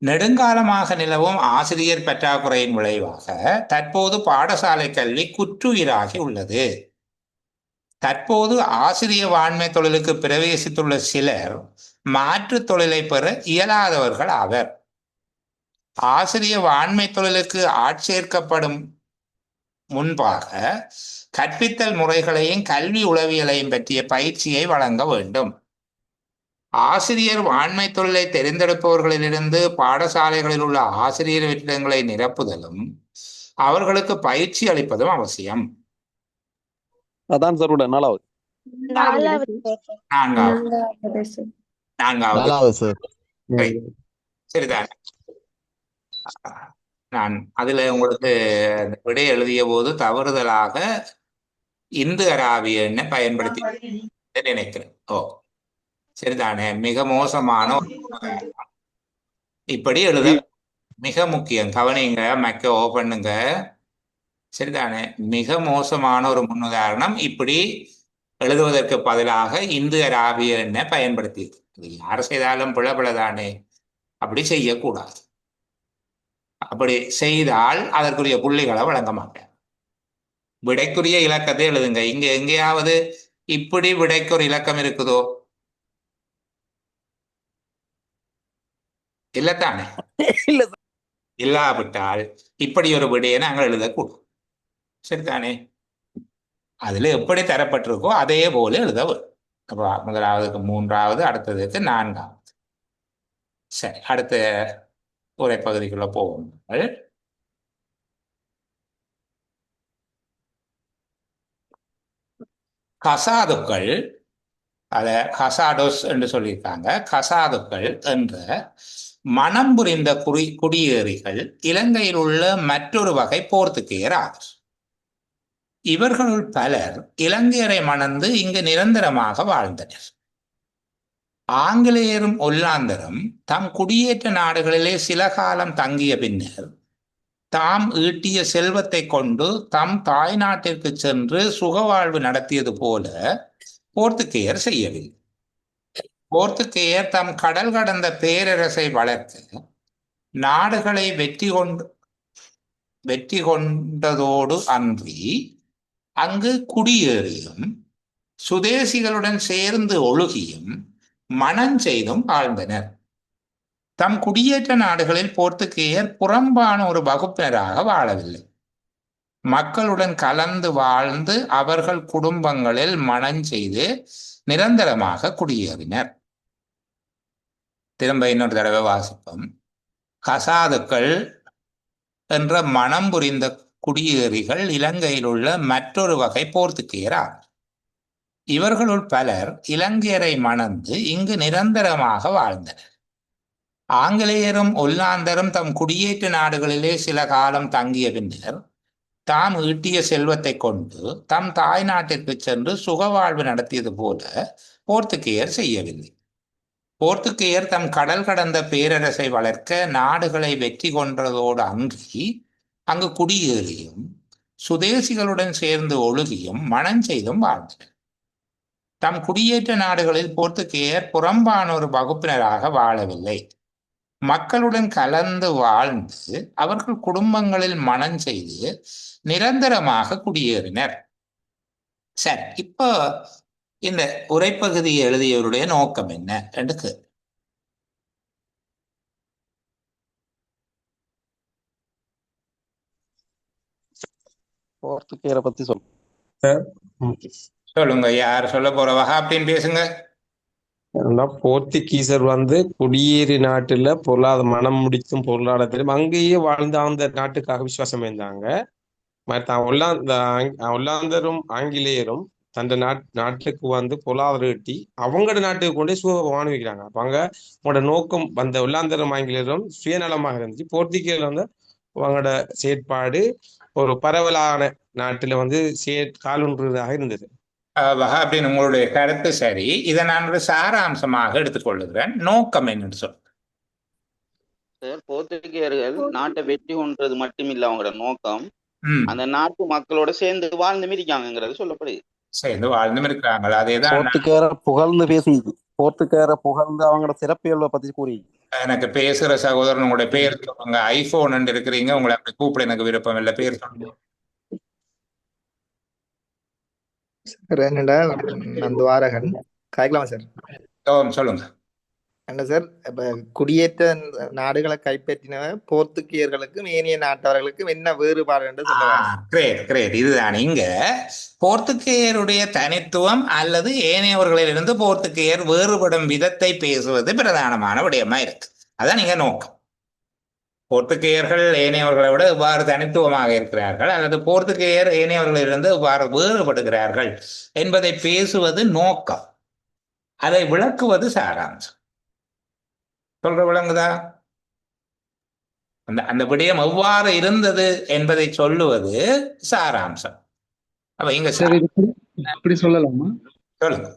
நெடுங்காலமாக நிலவும் ஆசிரியர் பற்றாக்குறையின் விளைவாக தற்போது பாடசாலை கல்வி குற்றுயிராகி உள்ளது. தற்போது ஆசிரிய வாண்மை தொழிலுக்கு பிரவேசித்துள்ள சிலர் மாற்று தொழிலை பெற இயலாதவர்கள் ஆவர். ஆசிரிய வாண்மை தொழிலுக்கு ஆட்சேர்க்கப்படும் முன்பாக கற்பித்தல் முறைகளையும் கல்வி உளவியலையும் பற்றிய பயிற்சியை வழங்க வேண்டும். ஆசிரியர் வாண்மை தொழிலை தெரிந்தெடுப்பவர்களிலிருந்து பாடசாலைகளில் உள்ள ஆசிரியர் வெற்றிடங்களை நிரப்புதலும் அவர்களுக்கு பயிற்சி அளிப்பதும் அவசியம்.
அதான் சார் நாலாவது
நான்காவது
சார்.
சரிதான். நான் அதுல உங்களுக்கு விடை எழுதிய போது தவறுதலாக இந்து அராபிய எண்ணை பயன்படுத்தி நினைக்கிறேன். ஓ சரிதானே, மிக மோசமான இப்படி எழுத மிக முக்கியம். கவனிங்க, மக்க ஓ பண்ணுங்க. சரிதானே, மிக மோசமான ஒரு முன்னுதாரணம். இப்படி எழுதுவதற்கு பதிலாக இந்து அராபிய எண்ணை பயன்படுத்தி யார் செய்தாலும் பிழதானே, அப்படி செய்யக்கூடாது. அப்படி செய்தால் அதற்குரிய புள்ளிகளை வழங்க மாட்டேன். விடைக்குரிய இலக்கத்தை எழுதுங்க. இங்க எங்கேயாவது இப்படி விடைக்கு ஒரு இலக்கம் இருக்குதோ? இல்லத்தானே, இல்லாவிட்டால் இப்படி ஒரு விடையை நாங்கள் எழுதக்கூடும். சரிதானே, அதுல எப்படி தரப்பட்டிருக்கோ அதே போல எழுதவும். அப்போ முதலாவதுக்கு மூன்றாவது, அடுத்ததுக்கு நான்காவது. சரி, அடுத்த உரைப்பகுதிக்குள்ள போவோம். கசாதுக்கள், அத கசாடோஸ் என்று சொல்லியிருக்காங்க. கசாதுக்கள் என்ற மனம் புரிந்த குடியேறிகள் இலங்கையில் உள்ள மற்றொரு வகை போர்த்துகேயர் ஆவர். இவர்களுள் பலர் இலங்கையரை மணந்து இங்கு நிரந்தரமாக வாழ்ந்தனர். ஆங்கிலேயரும் ஒல்லாந்தரும் தம் குடியேற்ற நாடுகளிலே சில காலம் தங்கிய பின்னர் தாம் ஈட்டிய செல்வத்தை கொண்டு தம் தாய் நாட்டிற்கு சென்று சுகவாழ்வு நடத்தியது போல போர்த்துகேயர் செய்யவில்லை. போர்த்துகேயர் தம் கடல் கடந்த பேரரசை வளர்க்க நாடுகளை வெற்றி கொண்டதோடு அன்றி அங்கு குடியேறியும் சுதேசிகளுடன் சேர்ந்து ஒழுகியும் மனம் செய்தும் வாழ்ந்தனர். தம் குடியேற்ற நாடுகளில் போர்த்துகேயர் புறம்பான ஒரு வகுப்பினராக வாழவில்லை. மக்களுடன் கலந்து வாழ்ந்து அவர்கள் குடும்பங்களில் மனம் செய்து நிரந்தரமாக குடியேறினர். திரும்ப இன்னொரு தடவை வாசிப்போம். கசாதுக்கள் என்ற மனம் புரிந்த குடியேறிகள் இலங்கையில் உள்ள மற்றொரு வகை போர்த்துகேயர் ஆவர். இவர்களுள் பலர் இலங்கையரை மணந்து இங்கு நிரந்தரமாக வாழ்ந்தனர். ஆங்கிலேயரும் ஒல்லாந்தரும் தம் குடியேற்ற நாடுகளிலே சில காலம் தங்கிய பின்னர் தாம் ஈட்டிய செல்வத்தை கொண்டு தம் தாய் நாட்டிற்கு சென்று சுகவாழ்வு நடத்தியது போல போர்த்துகேயர் செய்யவில்லை. போர்த்துகேயர் தம் கடல் கடந்த பேரரசை வளர்க்க நாடுகளை வெற்றி கொண்டதோடு அன்றி அங்கு குடியேறியும் சுதேசிகளுடன் சேர்ந்து ஒழுகியும் மனம் செய்தும் வாழ்ந்தனர். தம் குடியேற்ற நாடுகளில் போர்த்துகேயர் புறம்பான ஒரு வகுப்பினராக வாழவில்லை. மக்களுடன் கலந்து வாழ்ந்து அவர்கள் குடும்பங்களில் மனம் செய்து நிரந்தரமாக குடியேறினர். சரி, இப்போ இந்த உரைப்பகுதியை எழுதியவருடைய நோக்கம் என்ன என்று
போர்த்துகேயரை பத்தி
சொல்லுங்க. யார் சொல்ல போறவா அப்படின்னு பேசுங்க.
போர்த்துகீசர் குடியேறி நாட்டுல மனம் முடித்தும் பொருளாதாரத்திலும் அங்கேயே வாழ்ந்து அந்த நாட்டுக்காக விசுவாசம் இருந்தாங்க. ஒல்லாந்தரும் ஆங்கிலேயரும் தந்த நாட்டுக்கு பொருளாதாரம் ஈட்டி அவங்களோட நாட்டுக்கு கொண்டே சுகமான வைக்கிறாங்க. அப்ப அவங்களோட நோக்கம் ஒல்லாந்தரும் ஆங்கிலேயரும் சுயநலமாக இருந்துச்சு. போர்த்துகீசர் அவங்களோட செயற்பாடு ஒரு பரவலான நாட்டுல காலூன்றுவதாக இருந்தது.
அப்படின்னு உங்களுடைய கருத்து சரி. இதை நான் ஒரு சாராம்சமாக எடுத்துக்கொள்ளுகிறேன். நோக்கம் என்னன்னு சொல்லுங்க.
போர்த்துகேயர்கள் நாட்டை வெற்றி கொண்டது மட்டுமில்ல, அவங்களோட நோக்கம் அந்த நாட்டு மக்களோட சேர்ந்து வாழ்ந்து மிதிக்காங்கிறது சொல்லப்படுது.
சேர்ந்து வாழ்ந்து இருக்கிறாங்களா? அதேதான்
போர்த்துகேயரை புகழ்ந்து பேசி போர்த்துகேயரை புகழ்ந்து அவங்களோட சிறப்பியல்பை பத்தி கூறி
எனக்கு பேசுற சகோதரன் உங்களுடைய பேர் சொல்லுங்க. ஐபோன் இருக்கிறீங்க, உங்களை அப்படி கூப்பிட எனக்கு விருப்பம் இல்லை. பேர் சொல்லுங்க.
சார் என்னடா நான் துவாரகன் காய்க்கலாமா சார்?
சொல்லுங்க.
என்ன சார் இப்ப குடியேற்ற நாடுகளை கைப்பற்றின போர்த்துகீயர்களுக்கும் ஏனைய நாட்டவர்களுக்கும் என்ன வேறுபாடு என்று சொல்ல வரேன்.
Great great. இதுதான் இங்க போர்த்துகேயருடைய தனித்துவம் அல்லது ஏனையவர்களிலிருந்து போர்த்துகேயர் வேறுபடும் விதத்தை பேசுவது பிரதானமான விடயமா இருக்கு. அதான் நீங்க நோக்கம். போர்த்துகேயர்கள் ஏனையவர்களை விட இவ்வாறு தனித்துவமாக இருக்கிறார்கள் அல்லது போர்த்துகேயர் ஏனையவர்களிலிருந்து இவ்வாறு வேறுபடுகிறார்கள் என்பதை பேசுவது நோக்கம். அதை விளக்குவது சாராம்சம். சொல்ற விளங்குதா? அந்த விடயம் எவ்வாறு இருந்தது என்பதை சொல்லுவது சாராம்சம். அப்ப இங்க
இப்படி சொல்லலாமா?
சொல்லுங்க.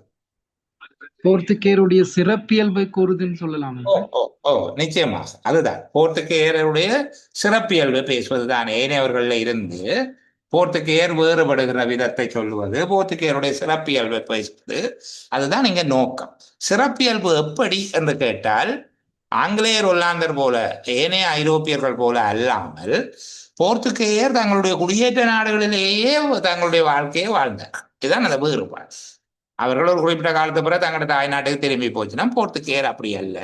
போர்த்துகேயருடைய சிறப்பியல்பை கூறுதுன்னு சொல்லலாமா?
நிச்சயமாக அதுதான் போர்த்துகேயருடைய சிறப்பியல்பு பேசுவதுதான். ஏனையவர்கள இருந்து போர்த்துகேயர் வேறுபடுகிற விதத்தை சொல்லுவது, போர்த்துகேயருடைய சிறப்பியல்பை பேசுவது, அதுதான் இங்க நோக்கம். சிறப்பியல்பு எப்படி என்று கேட்டால், ஆங்கிலேயர் ஒல்லாந்தர் போல ஏனைய ஐரோப்பியர்கள் போல அல்லாமல் போர்த்துகேயர் தங்களுடைய குடியேற்ற நாடுகளிலேயே தங்களுடைய வாழ்க்கையை வாழ்ந்தார். இதுதான் அந்த வேறுபாடு. அவர்கள் ஒரு குறிப்பிட்ட காலத்து பிறகு தங்களோட தாய்நாட்டுக்கு திரும்பி போச்சுன்னா போர்த்துகேயர் அப்படி அல்ல.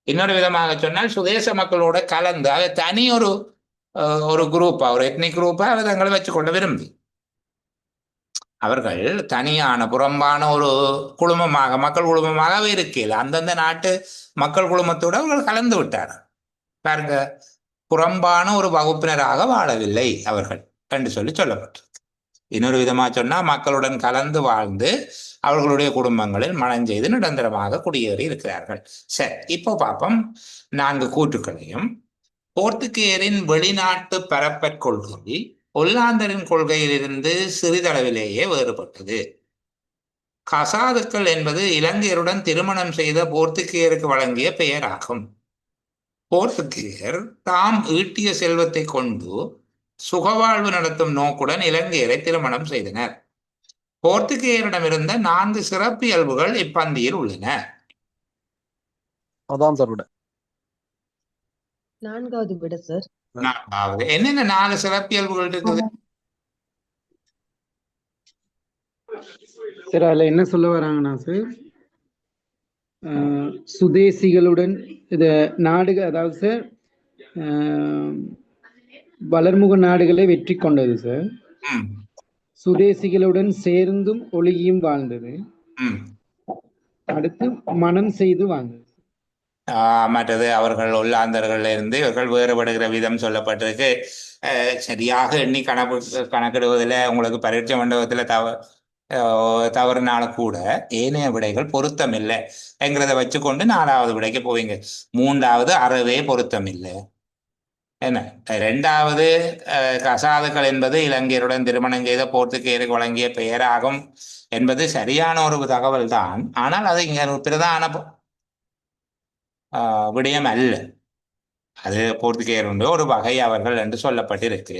இன்னொரு விதமாக சொன்னால் சுதேச மக்களோட கலந்து அதை தனி ஒரு குரூப்பா, ஒரு எத்னிக் குரூப்பா அதை தங்களை வச்சுக்கொள்ள விரும்பி அவர்கள் தனியான புறம்பான ஒரு குழுமமாக, மக்கள் குழுமமாகவே இருக்கையில் அந்தந்த நாட்டு மக்கள் குழுமத்தோடு அவர்கள் கலந்து விட்டார். பாருங்க, புறம்பான ஒரு வகுப்பினராக வாழவில்லை அவர்கள் என்று சொல்லப்பட்டு. இன்னொரு விதமா சொன்னா மக்களுடன் கலந்து வாழ்ந்து அவர்களுடைய குடும்பங்களில் மனம் செய்து நிரந்தரமாக குடியேறி இருக்கிறார்கள். சரி, இப்போ பார்ப்போம் 4 கூற்றுக்களையும். போர்த்துகேயரின் வெளிநாட்டு பரப்பற் கொள்கை ஒல்லாந்தரின் கொள்கையிலிருந்து சிறிதளவிலேயே வேறுபட்டது. கசாதுக்கள் என்பது இலங்கையருடன் திருமணம் செய்த போர்த்துகேயருக்கு வழங்கிய பெயராகும். போர்த்துகேயர் தாம் ஈட்டிய செல்வத்தை கொண்டு சுகவாழ்வு நடத்தும் நோக்குடன் இலங்கையரை திருமணம் செய்தனர். போர்த்துகேயரிடமிருந்த 4 சிறப்பு இயல்புகள் இப்பந்தியில் உள்ளன.
அதான் சார் விட.
4வது விட சார்.
4வது என்னென்ன 4 சிறப்பு இயல்புகள் இருக்குது
சார்? அதுல என்ன சொல்ல வராங்கன்னா சார், சுதேசிகளுடன் இது நாடுகள், அதாவது சார் வளர்முக நாடுகளை வெற்றி கொண்டது சார். சுதேசிகளுடன் சேர்ந்தும் ஒழுகியும் வாழ்ந்தது. அடுத்து மனம் செய்து வாழ்ந்தது.
மற்றது அவர்கள் ஒல்லாந்தர்கள் இருந்து இவர்கள் வேறுபடுகிற விதம் சொல்லப்பட்டிருக்கு. சரியாக எண்ணி கணக்கிடுவதில் உங்களுக்கு பரீட்சை மண்டபத்தில் தவறுனால கூட ஏனைய விடைகள் பொருத்தம் இல்லை என்கிறத வச்சுக்கொண்டு 4வது விடைக்கு போவீங்க. 3வது அறவே பொருத்தம் இல்லை. என்ன 2வது கசாதுக்கள் என்பது இலங்கையருடன் திருமணம் செய்த போர்த்துகேயருக்கு வழங்கிய பெயராகும் என்பது சரியான ஒரு தகவல் தான். ஆனால் அது இங்க பிரதான விடயம் அல்ல. அது போர்த்துகேயர் உண்டு ஒரு வகை அவர்கள் என்று சொல்லப்பட்டிருக்கு.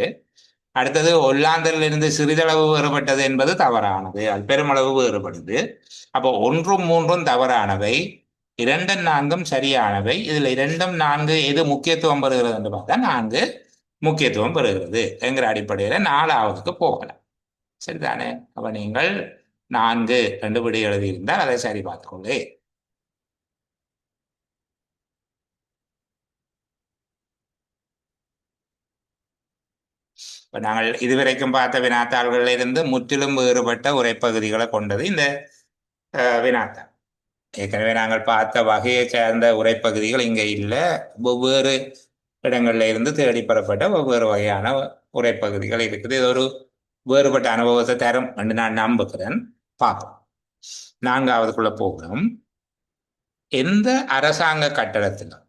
அடுத்தது ஒல்லாந்தரிலிருந்து சிறிதளவு வேறுபட்டது என்பது தவறானது. அது பெருமளவு வேறுபடுது. அப்போ 1ம் 3ம் தவறானவை, 2ம் 4ம் சரியானவை. இதுல 2ம் 4 எது முக்கியத்துவம் பெறுகிறது என்று பார்த்தா 4 முக்கியத்துவம் பெறுகிறது என்கிற அடிப்படையில 4வதுக்கு போகலாம். சரிதானே? அப்ப நீங்கள் 4 2 விடை எழுதியிருந்தால் அதை சரி பார்த்துக்கொள்ளே. இப்போ நாங்கள் இதுவரைக்கும் பார்த்த வினாத்தாள்களில் இருந்து முற்றிலும் வேறுபட்ட உரைப்பகுதிகளை கொண்டது இந்த வினாத்தாள். ஏற்கனவே நாங்கள் பார்த்த வகையை சேர்ந்த உரைப்பகுதிகள் இங்கே இல்லை. வெவ்வேறு இடங்கள்ல இருந்து தேடி பெறப்பட்ட வெவ்வேறு வகையான உரைப்பகுதிகள் இருக்குது. இது ஒரு வேறுபட்ட அனுபவத்தை தரும் என்று நான் நம்புகிறேன். பார்ப்போம். 4வதுக்குள்ள போகிறோம். எந்த அரசாங்க கட்டடத்திலும்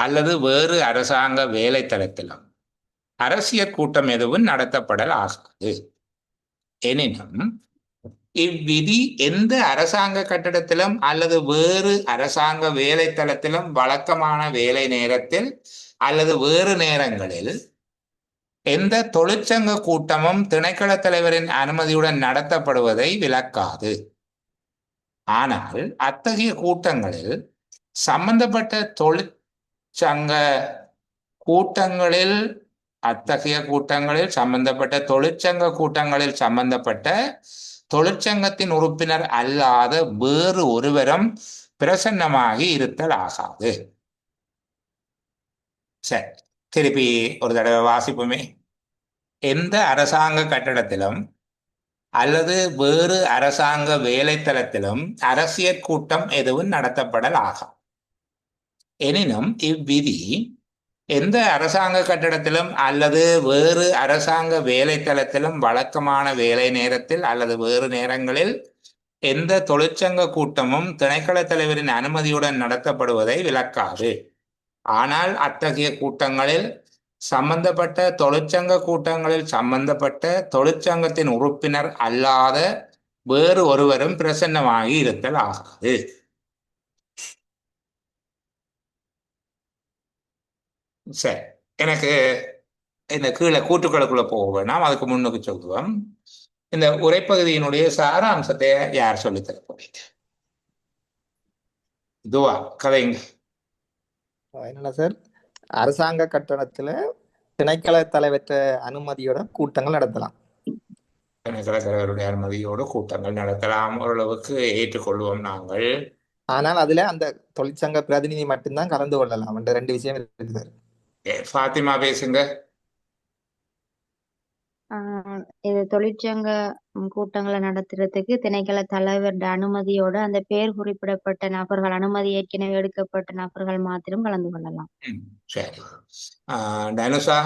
அல்லது வேறு அரசாங்க வேலைத்தளத்திலும் அரசியல் கூட்டம் எதுவும் நடத்தப்படல் ஆகாது. எனினும் இவ்விதி எந்த அரசாங்க கட்டடத்திலும் அல்லது வேறு அரசாங்க வேலைத்தளத்திலும் வழக்கமான வேலை நேரத்தில் அல்லது வேறு நேரங்களில் எந்த தொழிற்சங்க கூட்டமும் திணைக்கள தலைவரின் அனுமதியுடன் நடத்தப்படுவதை விலக்காது. ஆனால் அத்தகைய கூட்டங்களில் சம்பந்தப்பட்ட தொழிற்சங்க கூட்டங்களில் சம்பந்தப்பட்ட தொழிற்சங்க கூட்டங்களில் சம்பந்தப்பட்ட தொழிற்சங்கத்தின் உறுப்பினர் அல்லாத வேறு ஒருவரும் பிரசன்னமாகி இருத்தல் ஆகாது. சரி, திருப்பி ஒரு தடவை வாசிப்புமே. எந்த அரசாங்க கட்டடத்திலும் அல்லது வேறு அரசாங்க வேலைத்தளத்திலும் அரசியல் கூட்டம் எதுவும் நடத்தப்படல் ஆகும். எனினும் இவ்விதி எந்த அரசாங்க கட்டடத்திலும் அல்லது வேறு அரசாங்க வேலைத்தளத்திலும் வழக்கமான வேலை நேரத்தில் அல்லது வேறு நேரங்களில் எந்த தொழிற்சங்க கூட்டமும் திணைக்கள தலைவரின் அனுமதியுடன் நடத்தப்படுவதை விலக்காது. ஆனால் அத்தகைய கூட்டங்களில் சம்பந்தப்பட்ட தொழிற்சங்கத்தின் உறுப்பினர் அல்லாத வேறு ஒருவரும் பிரசன்னமாகி இருத்தல் ஆகாது. சரி, எனக்கு இந்த கீழே கூட்டுக்களுக்குள்ள போக வேணாம், அதுக்கு முன்னுக்கு சொல்லுவோம். இந்த உரைப்பகுதியினுடைய சாராம்சத்தை யார் சொல்லித்தர போறீங்க? இதுவா கதைங்க?
என்னன்னா சார், அரசாங்க கட்டடத்துல திணைக்கள தலைவற்ற அனுமதியோட கூட்டங்கள் நடத்தலாம்.
திணைக்கள தலைவருடைய அனுமதியோடு கூட்டங்கள் நடத்தலாம், ஓரளவுக்கு ஏற்றுக்கொள்வோம் நாங்கள்.
ஆனால் அதுல அந்த தொழிற்சங்க பிரதிநிதி மட்டும்தான் கலந்து கொள்ளலாம். அந்த 2 விஷயம் இருக்கு சார்.
ஃபாத்திமா பேசுங்க.
இது தொழிற்சங்க கூட்டங்களை நடத்துறதுக்கு திணைக்கள தலைவர் அனுமதியோட அந்த பெயர் குறிப்பிடப்பட்ட நபர்கள், அனுமதி ஏற்கனவே எடுக்கப்பட்ட நபர்கள் மாத்திரம் கலந்து கொள்ளலாம்.
சரி, டனுஷா.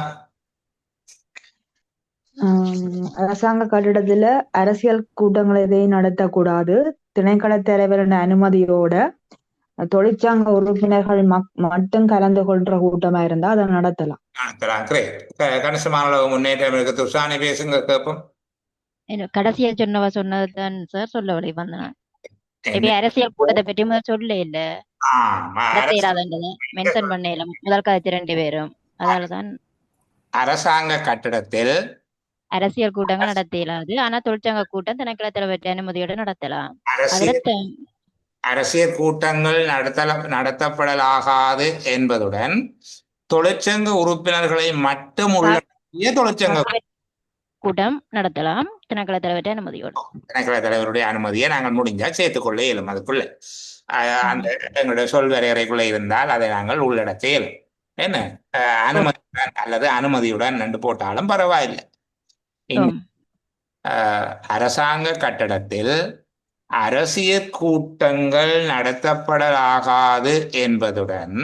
அரசாங்க கட்டிடத்துல அரசியல் கூட்டங்கள் எதையும் நடத்தக்கூடாது. திணைக்கள தலைவரின் அனுமதியோட தொழிற்சங்க உறுப்பினர்கள் மட்டும் கலந்து கொள்ற கூட்டமா இருந்தா அதை நடத்தலாம்.
கணிசமான முன்னேற்றம் இருக்கு. துஷானி பேசுங்க கேட்போம்.
கடைசியா சொன்னதுதான் சார் சொல்ல வழி வந்தேன். அரசியல் கூட்டத்தை பற்றி முதல் சொல்ல இல்ல, மென்ஷன் பண்ண இல்ல, முதல் கதைச்சு 2 பேரும். அதனாலதான்
அரசாங்க கட்டிடத்தில்
அரசியல் கூட்டங்கள் நடத்த இயலாது. ஆனா தொழிற்சங்க கூட்டம் திணைக்கள தலைவர் அனுமதியோட நடத்தலாம்.
அரசியல் கூட்டங்கள் நடத்தப்படலாகாது என்பதுடன் தொழிற்சங்க உறுப்பினர்களை மட்டும் உள்ளடக்கிய தொழிற்சங்க
கூட்டம் நடத்தலாம் திணைக்கள தலைவர் அனுமதியோடு.
திணைக்கள தலைவருடைய அனுமதியை நாங்கள் முடிஞ்சா சேர்த்துக்கொள்ள இயலும். அதுக்குள்ள அந்த எங்களுடைய சொல் வரையறைக்குள்ள இருந்தால் அதை நாங்கள் உள்ளடக்க இயலும். என்ன அனுமதியுடன் அல்லது அனுமதியுடன் நண்டு போட்டாலும் பரவாயில்லை. அரசாங்க கட்டடத்தில் அரசியல் கூட்டங்கள் நடத்தப்படலாகாது என்பதுடன்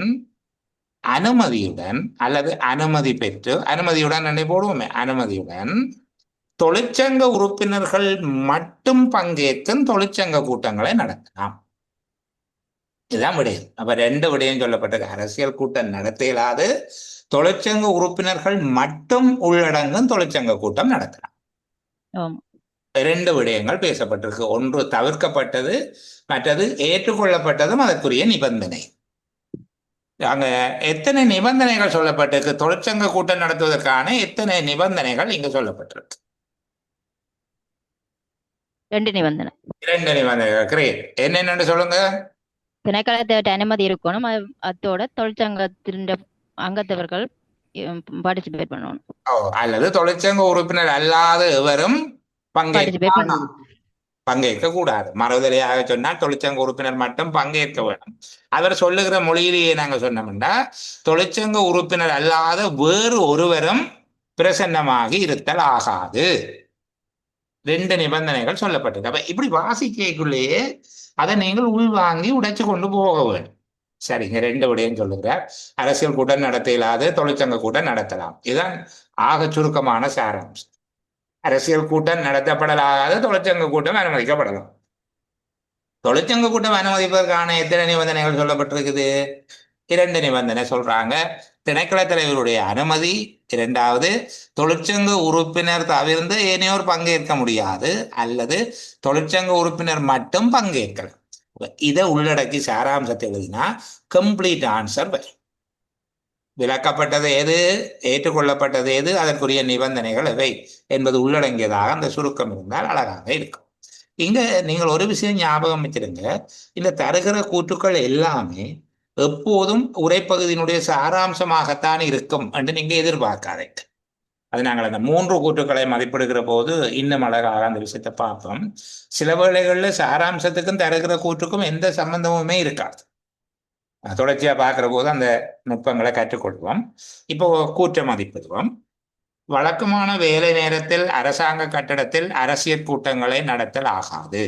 அனுமதியுடன் அல்லது அனுமதி பெற்று, அனுமதியுடன் என்னை போடுவோமே, அனுமதியுடன் தொழிற்சங்க உறுப்பினர்கள் மட்டும் பங்கேற்கும் தொழிற்சங்க கூட்டங்களை நடத்தலாம். இதுதான் விடயம். அப்ப 2 விடயம் சொல்லப்பட்டது. அரசியல் கூட்டம் நடத்த இயலாது, தொழிற்சங்க உறுப்பினர்கள் மட்டும் உள்ளடங்கும் தொழிற்சங்க கூட்டம் நடத்தலாம். 2 விடயங்கள் பேசப்பட்டிருக்கு. ஒன்று தவிர்க்கப்பட்டது, மற்றது ஏற்றுக்கொள்ளப்பட்டதும் அதற்குரிய நிபந்தனை. அங்க எத்தனை நிபந்தனைகள் சொல்லப்பட்டிருக்கு? தொழிற்சங்க கூட்டம் நடத்துவதற்கான எத்தனை நிபந்தனைகள் இங்க சொல்லப்பட்டிருக்கு?
2 நிபந்தனை.
2 நிபந்தனைகள். கிரேட். என்னென்னு சொல்லுங்க.
திணைக்களத்தவர்கிட்ட அனுமதி இருக்கணும், அதோட தொழிற்சங்கத்தின் அங்கத்தவர்கள் பார்ட்டிசிபேட் பண்ணணும்.
அல்லது தொழிற்சங்க உறுப்பினர் அல்லாத எவரும் பங்கேற்க கூடாது. மறுதலையாக சொன்னால் தொழிற்சங்க உறுப்பினர் மட்டும் பங்கேற்க வேண்டும். அவர் சொல்லுகிற மொழியிலேயே நாங்க சொன்னோம்னா தொழிற்சங்க உறுப்பினர் அல்லாத வேறு ஒருவரும் பிரசன்னமாகி இருத்தல் ஆகாது. 2 நிபந்தனைகள் சொல்லப்பட்டது. அப்ப இப்படி வாசிக்கைக்குள்ளேயே அதை நீங்கள் உள்வாங்கி உடைச்சு கொண்டு போக வேண்டும். சரிங்க, 2 விடயம் சொல்லுகிறார். அரசியல் கூட்டம் நடத்த இயலாது, தொழிற்சங்க கூட்டம் நடத்தலாம். இதுதான் ஆக சுருக்கமான சாராம்சம். அரசியல் கூட்டம் நடத்தப்படலாகாது, தொழிற்சங்க கூட்டம் அனுமதிக்கப்படலாம். தொழிற்சங்க கூட்டம் அனுமதிப்பதற்கான எத்தனை நிபந்தனைகள் சொல்லப்பட்டிருக்குது? 2 நிபந்தனை சொல்றாங்க. திணைக்கள தலைவருடைய அனுமதி, 2வது தொழிற்சங்க உறுப்பினர் தவிர்த்து ஏனையோர் பங்கேற்க முடியாது, அல்லது தொழிற்சங்க உறுப்பினர் மட்டும் பங்கேற்கலாம். இதை உள்ளடக்கி சாராம்சத்தை எழுதினா கம்ப்ளீட் ஆன்சர் வரும். விளக்கப்பட்டது எது, ஏற்றுக்கொள்ளப்பட்டது எது, அதற்குரிய நிபந்தனைகள் எவை என்பது உள்ளடங்கியதாக அந்த சுருக்கம் இருந்தால் அழகாக இருக்கும். இங்க நீங்கள் ஒரு விஷயம் ஞாபகம் வச்சிருங்க. இந்த தருகிற கூற்றுக்கள் எல்லாமே எப்போதும் உரைப்பகுதியினுடைய சாராம்சமாகத்தான் இருக்கும் என்று நீங்க எதிர்பார்க்காதீங்க. அது நாங்கள் அந்த 3 கூற்றுக்களை மதிப்பிடுகிற போது இன்னும் அழகாக அந்த விஷயத்தை பார்ப்போம். சில வேளைகளில் சாராம்சத்துக்கும் தருகிற கூற்றுக்கும் எந்த சம்பந்தமுமே இருக்காது. தொடர்ச்சியா பார்க்கிற போது அந்த நுட்பங்களை கற்றுக்கொள்வோம். இப்போ கூற்றை மதிப்பிடுவோம். வழக்கமான வேலை நேரத்தில் அரசாங்க கட்டடத்தில் அரசியல் கூட்டங்களை நடத்தல் ஆகாது.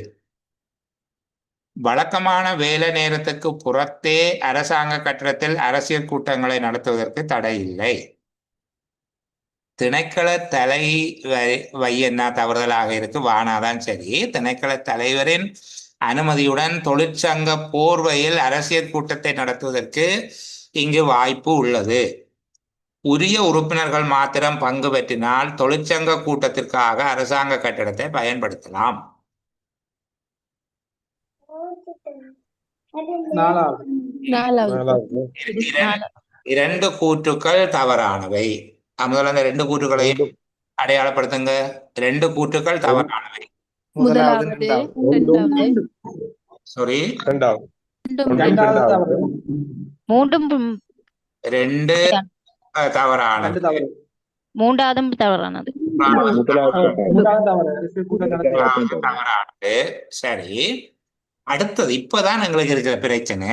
வழக்கமான வேலை நேரத்துக்கு புறத்தே அரசாங்க கட்டடத்தில் அரசியல் கூட்டங்களை நடத்துவதற்கு தடை இல்லை. திணைக்கள தலைவர் தவறுதலாக இருக்கு, வானாதான் சரி. திணைக்கள தலைவரின் அனுமதியுடன் தொழிற்சங்க போர்வையில் அரசியல் கூட்டத்தை நடத்துவதற்கு இங்கு வாய்ப்பு உள்ளது. உரிய உறுப்பினர்கள் மாத்திரம் பங்கு பெற்றினால் தொழிற்சங்க கூட்டத்திற்காக அரசாங்க கட்டடத்தை பயன்படுத்தலாம். இரண்டு கூற்றுக்கள் தவறானவை. முதல்ல அந்த 2 கூற்றுக்களையும் அடையாளப்படுத்துங்க. 2 கூற்றுக்கள் தவறானவை. சாரி, 2 தவறானது,
3ஆவதும் தவறானது.
தவறானது. சரி, அடுத்தது இப்பதான் எங்களுக்கு இருக்கிற பிரச்சனை.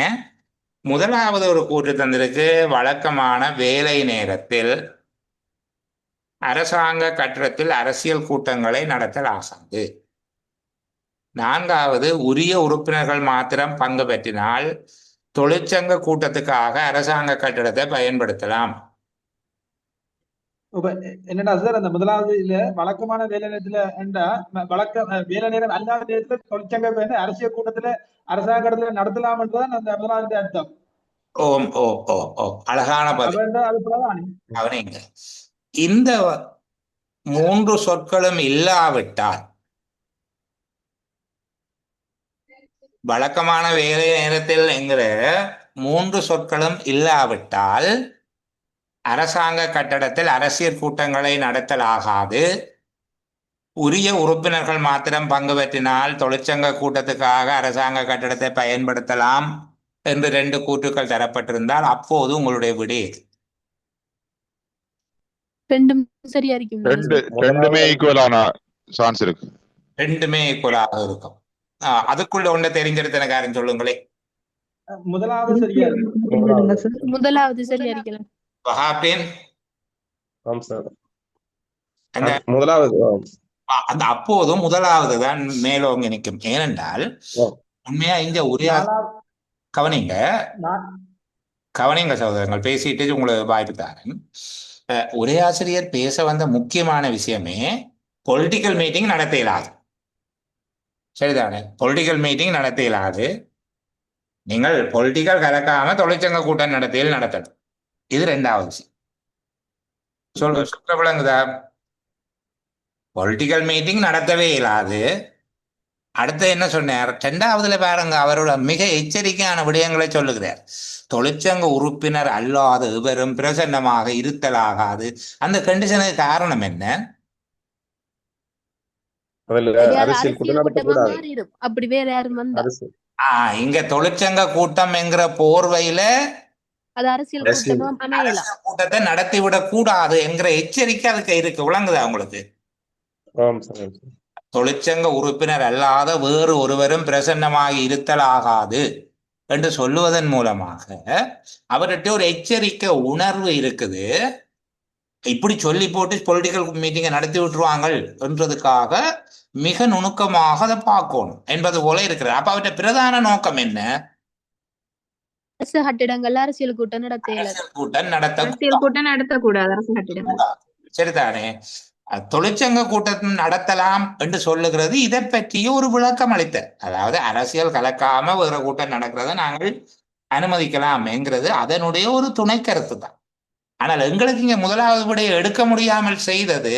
முதலாவது ஒரு கூற்று தந்திருக்கு, வழக்கமான வேலை நேரத்தில் அரசாங்க கட்டடத்தில் அரசியல் கூட்டங்களை நடத்தல் ஆகாது. 4வது, உரிய உறுப்பினர்கள் மாத்திரம் பங்கு பெற்றினால் தொழிற்சங்க கூட்டத்துக்காக அரசாங்க கட்டடத்தை பயன்படுத்தலாம்.
என்னடா சார், அந்த முதலாவது இல்ல வழக்கமான வேலை நேரத்துல வேலை நேரம் அல்லாத நேரத்துல தொழிற்சங்க அரசியல் கூட்டத்துல அரசாங்க கட்டடத்துல நடத்தலாம் என்றுதான் அந்த முதலாவது அர்த்தம்.
ஓம் ஓ ஓ ஓ அழகான பதில். அவனீங்க இந்த 3 சொற்களும் இல்லாவிட்டால், வழக்கமான வேலை நேரத்தில் என்கிற 3 சொற்களும் இல்லாவிட்டால் அரசாங்க கட்டடத்தில் அரசியல் கூட்டங்களை நடத்தல் ஆகாது. உரிய உறுப்பினர்கள் மாத்திரம் பங்கு பெற்றினால் தொழிற்சங்க கூட்டத்துக்காக அரசாங்க கட்டடத்தை பயன்படுத்தலாம் என்று 2 கூற்றுக்கள் தரப்பட்டிருந்தால் அப்போது உங்களுடைய விடை
சரியா இருக்கும்.
ரெண்டுமே ஈக்குவலான சான்ஸ் இருக்கு.
2மே ஈக்குவலாக இருக்கும். அதுக்குள்ள ஒன்றை தெரிஞ்சிருத்தன காரணம் சொல்லுங்களே.
முதலாவது சரியா இருக்கு.
முதலாவது சரியா இருக்கலாம்.
வஹாபின் அந்த அப்போதும் முதலாவது தான் மேலோங்க நிற்கும். ஏனென்றால் உண்மையா இந்த உரையா கவனிங்க சகோதரங்கள், பேசிட்டு உங்களுக்கு வாய்ப்பு தாரேன். உரையாசிரியர் பேச வந்த முக்கியமான விஷயமே பொலிட்டிக்கல் மீட்டிங் நடத்த இயலாது. சரிதானே? பொலிட்டிக்கல் மீட்டிங் நடத்த இயலாது. நீங்கள் பொலிட்டிக்கல் கலக்காம தொழிற்சங்க கூட்டம் நடத்தணும். இது 2வது விஷயம். சொல்ல விளங்குதா? பொலிட்டிக்கல் மீட்டிங் நடத்தவே இயலாது. அடுத்து என்ன சொன்னார்? 2வதுல பாருங்க, அவரோட மிக எச்சரிக்கையான விடயங்களை சொல்லுகிறார். தொழிற்சங்க உறுப்பினர் அல்லாத இவரும் பிரசன்னமாக இருத்தலாகாது. அந்த கண்டிஷனுக்கு காரணம் என்ன? இங்க தொழிற்சங்க கூட்டம் என்கிற போர்வையில அரசியல் கூட்டத்தை நடத்திவிடக் கூடாது என்கிற எச்சரிக்கை அதுக்கு இருக்கு. விளங்குதா உங்களுக்கு? தொழிற்சங்க உறுப்பினர் அல்லாத வேறு ஒருவரும் பிரசன்னமாக இருத்தலாகாது என்று சொல்லுவதன் மூலமாக அவர்கிட்ட ஒரு எச்சரிக்கை உணர்வு இருக்குது. இப்படி சொல்லி போட்டு பொலிட்டிக்கல் மீட்டிங்கை நடத்தி விட்டுருவாங்க என்றதுக்காக மிக நுணுக்கமாக அதை பார்க்கணும் என்பது போல இருக்கிறது. அப்ப அவர்கிட்ட பிரதான நோக்கம் என்ன?
அரசியல் கூட்டம் நடத்தக்கூடாது.
சரிதானே? தொழிற்சங்க கூட்டம் நடத்தலாம் என்று சொல்லுகிறது இதை பற்றிய ஒரு விளக்கம் அளித்த, அதாவது அரசியல் கலக்காம வேற கூட்டம் நடக்கிறத நாங்கள் அனுமதிக்கலாம் என்கிறது அதனுடைய ஒரு துணை கருத்து தான். ஆனால் எங்களுக்கு இங்க முதலாவது விட எடுக்க முடியாமல் செய்தது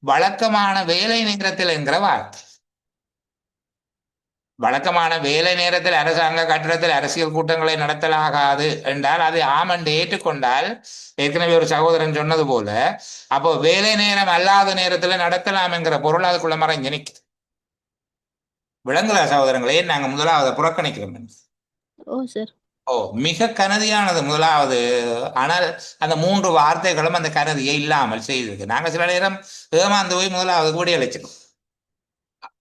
வழக்கமான வேலை நேரத்தில் என்கிற வார்த்தை. வழக்கமான வேலை நேரத்தில் அரசாங்க கட்டடத்தில் அரசியல் கூட்டங்களை நடத்தலாகாது என்றால் அது ஆமண்டு ஏற்றுக்கொண்டால், ஏற்கனவே ஒரு சகோதரன் சொன்னது போல, அப்போ வேலை நேரம் அல்லாத நேரத்தில் நடத்தலாம் என்கிற பொருள் அதுக்குள்ள மறைஞ்சு நிற்குது. விளங்குதா சகோதரங்களே? நாங்க முதலாவது புறக்கணிக்கிறோம். ஓ, மிக கனதியானது முதலாவது. ஆனால் அந்த 3 வார்த்தைகளும் அந்த கனதியை இல்லாமல் செய்திருக்கு. நாங்க சில நேரம் ஏமாந்து போய் முதலாவது கூட அழைச்சிடும்.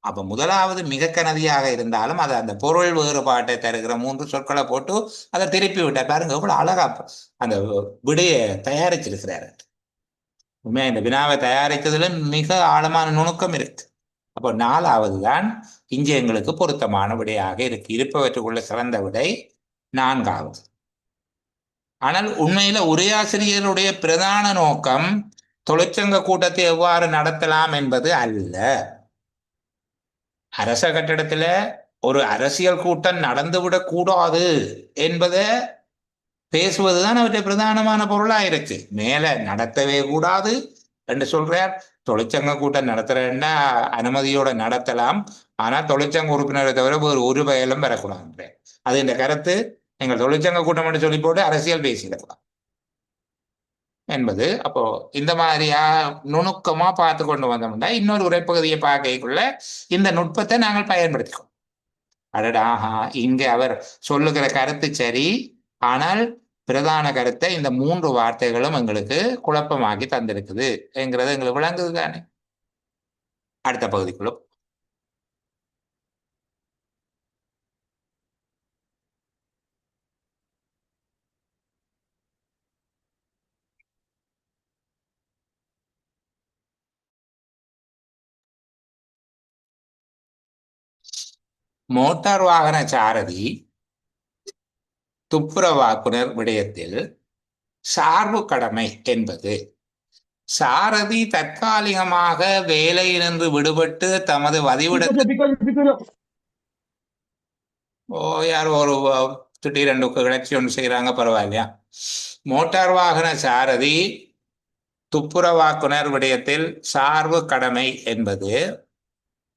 அப்ப முதலாவது மிக கனதியாக இருந்தாலும் அது அந்த பொருள் வேறுபாட்டை தருகிற 3 சொற்களை போட்டு அதை திருப்பி விட்டார். பாருங்க எவ்வளவு அழகா அந்த விடையை தயாரிச்சிருக்கிறாரு. உண்மையா இந்த வினாவை தயாரித்ததுல மிக ஆழமான நுணுக்கம் இருக்கு. அப்போ 4வது தான் இங்கே எங்களுக்கு பொருத்தமான விடையாக இருக்கு. இருப்பவற்றுக்குள்ள சிறந்த விடை 4வது. ஆனால் உண்மையில உரையாசிரியருடைய பிரதான நோக்கம் தொழிற்சங்க கூட்டத்தை எவ்வாறு நடத்தலாம் என்பது அல்ல. அரச கட்டிடத்துல ஒரு அரசியல் கூட்டம் நடந்துவிடக் கூடாது என்பதை பேசுவதுதான் அவருடைய பிரதானமான பொருளா இருக்கு. மேல நடத்தவே கூடாது என்று சொல்றார். தொழிற்சங்க கூட்டம் நடத்துறேன்னா அனுமதியோட நடத்தலாம், ஆனா தொழிற்சங்க உறுப்பினரை தவிர ஒரு பயலும் பெறக்கூடாது. அது இந்த கருத்து. எங்கள் தொழிற்சங்க கூட்டம் என்று சொல்லி போட்டு அரசியல் பேசிடலாம் என்பது. அப்போ இந்த மாதிரியா நுணுக்கமா பார்த்து கொண்டு வந்தோம்னா இன்னொரு உரைப்பகுதியை பார்க்கக்குள்ள இந்த நுட்பத்தை நாங்கள் பயன்படுத்திக்கோம். அடடா, இங்க அவர் சொல்லுகிற கருத்து சரி, ஆனால் பிரதான கருத்தை இந்த 3 வார்த்தைகளும் எங்களுக்கு குழப்பமாக்கி தந்திருக்குது என்கிறது எங்களுக்கு விளங்குது தானே. அடுத்த பகுதிக்குள்ள மோட்டார் வாகன சாரதி துப்புரவாக்குனர் விடயத்தில் சார்பு கடமை என்பது சாரதி தற்காலிகமாக வேலையிலிருந்து விடுபட்டு தமது வதிவிடத்தில் யாரோ ஒரு திடீரெண்டு கிளர்ச்சி ஒன்று செய்யறாங்க, பரவாயில்லையா. மோட்டார் வாகன சாரதி துப்புரவாக்குனர் விடயத்தில் சார்பு கடமை என்பது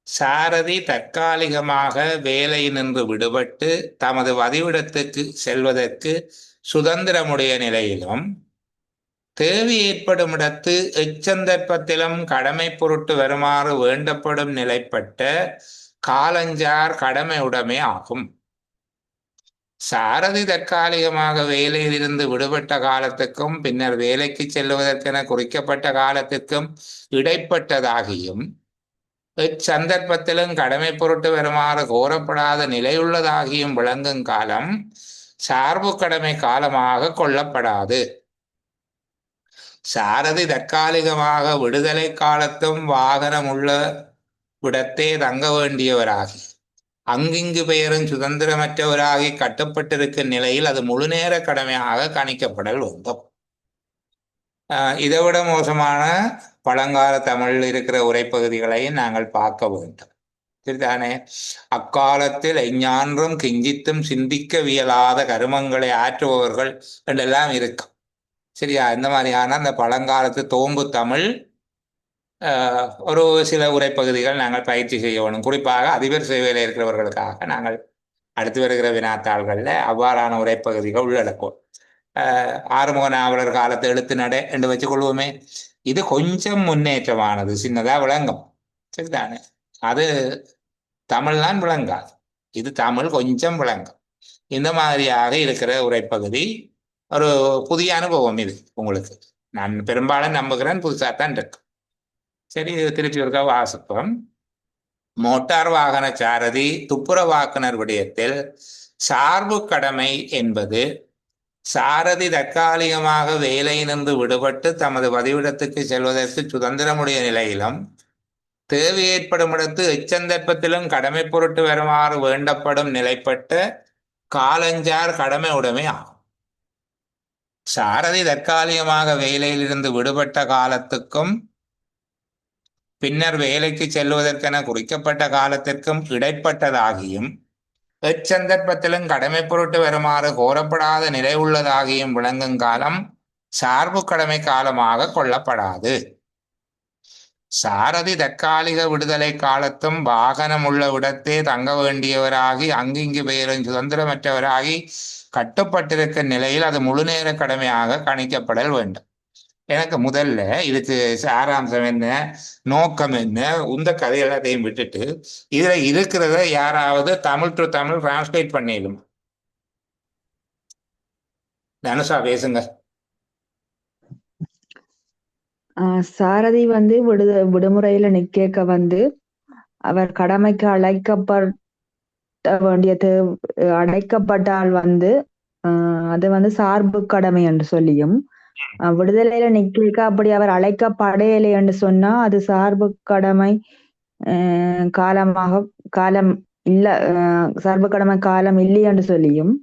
சாரதி தற்காலிகமாக வேலையினின்று விடுபட்டு தமது வதிவிடத்துக்கு செல்வதற்கு சுதந்திரமுடைய நிலையிலும் தேவை ஏற்படும் இடத்து எச்சந்தர்ப்பத்திலும் கடமை பொருட்டு வருமாறு வேண்டப்படும் நிலைப்பட்ட காலஞ்சார் கடமையுடைமை ஆகும். சாரதி தற்காலிகமாக வேலையிலிருந்து விடுபட்ட காலத்துக்கும் பின்னர் வேலைக்கு செல்வதற்கென குறிக்கப்பட்ட காலத்திற்கும் இடைப்பட்டதாகியும் இச்சந்தர்ப்பத்திலும் கடமை பொருட்டு வருமாறு கோரப்படாத நிலையுள்ளதாகியும் விளங்கும் காலம் சார்பு கடமை காலமாக கொள்ளப்படாது. சாரதி தற்காலிகமாக விடுதலை காலத்தும் வாகனம் உள்ள விடத்தே தங்க வேண்டியவராகி அங்கிங்கு பெயரும் சுதந்திரமற்றவராகி கட்டுப்பட்டிருக்கும் நிலையில் அது முழுநேர கடமையாக கணிக்கப்படல் வேண்டும். இதை விட மோசமான பழங்கால தமிழில் இருக்கிற உரைப்பகுதிகளை நாங்கள் பார்க்க வேண்டும். சரிதானே? அக்காலத்தில் எஞ்ஞான்றும் கிஞ்சித்தும் சிந்திக்க வியலாத கருமங்களை ஆற்றுபவர்கள் என்றெல்லாம் இருக்கும். சரியா? இந்த மாதிரியான அந்த பழங்காலத்து தோம்பு தமிழ் ஒரு சில உரைப்பகுதிகள் நாங்கள் பயிற்சி செய்ய வேணும். குறிப்பாக அதிபர் சேவையில் இருக்கிறவர்களுக்காக நாங்கள் அடுத்து வருகிற வினாத்தாள்களில் அவ்வாறான உரைப்பகுதிகள் உள்ளடக்கும். ஆறுமுக நாவலர் காலத்து எழுத்து நடை என்று வச்சுக்கொள்வோமே, இது கொஞ்சம் முன்னேற்றமானது, சின்னதா விளங்கும். சரிதானே? அது தமிழ்தான் விளங்காது, இது தமிழ் கொஞ்சம் விளங்கும். இந்த மாதிரியாக இருக்கிற உரைப்பகுதி ஒரு புதிய அனுபவம். இது உங்களுக்கு நான் பெரும்பாலும் நம்புகிறேன் புதுசாகத்தான் இருக்கு. சரி, இது திருப்பி இருக்க வாசிப்போம். மோட்டார் வாகன சாரதி துப்புரவாக்குனர் விடயத்தில் சார்பு கடமை என்பது சாரதி தற்காலிகமாக வேலையினின்று விடுபட்டு தமது வதிவிடத்துக்கு செல்வதற்கு சுதந்திரமுடைய நிலையிலும் தேவை ஏற்படும் இடத்து எச்சந்தர்ப்பத்திலும் கடமை பொருட்டு வருமாறு வேண்டப்படும் நிலைப்பட்ட காலஞ்சார் கடமை உடைமை ஆகும். சாரதி தற்காலிகமாக வேலையிலிருந்து விடுபட்ட காலத்துக்கும் பின்னர் வேலைக்கு செல்வதற்கென குறிக்கப்பட்ட காலத்திற்கும் இடைப்பட்டதாகியும் எச்சந்தர்ப்பத்திலும் கடமை பொருட்டு வருமாறு கோரப்படாத நிலை உள்ளதாகியும் விளங்கும் காலம் சார்பு கடமை காலமாக கொள்ளப்படாது. சாரதி தற்காலிக விடுதலை காலத்தும் வாகனம் உள்ள விடத்தே தங்க வேண்டியவராகி அங்கிங்கு பெயரும் சுதந்திரமற்றவராகி கட்டுப்பட்டிருக்கும் நிலையில் அது முழுநேர கடமையாக கணிக்கப்படல் வேண்டும். எனக்கு முதல்ல இதுக்கு சாராம்சம் என்ன, நோக்கம் என்ன, உந்த கதை எல்லாத்தையும் விட்டுட்டு இதுல இருக்கிறத யாராவது தமிழ் டு தமிழ் டிரான்ஸ்லேட் பண்ணிடும். தனுஷா பேசுங்க.
சாரதி வந்து விடுமுறையில நிக்க வந்து அவர் கடமைக்கு அழைக்கப்பட்டால் வந்து அது வந்து சார்பு கடமை என்று சொல்லியும், விடுதலையில நிக்க அப்படி அவர் அழைக்கப்படையலை என்று சொன்னா அது சார்பு கடமை காலம் இல்ல, சார்பு கடமை காலம் இல்லை என்று சொல்லியும்,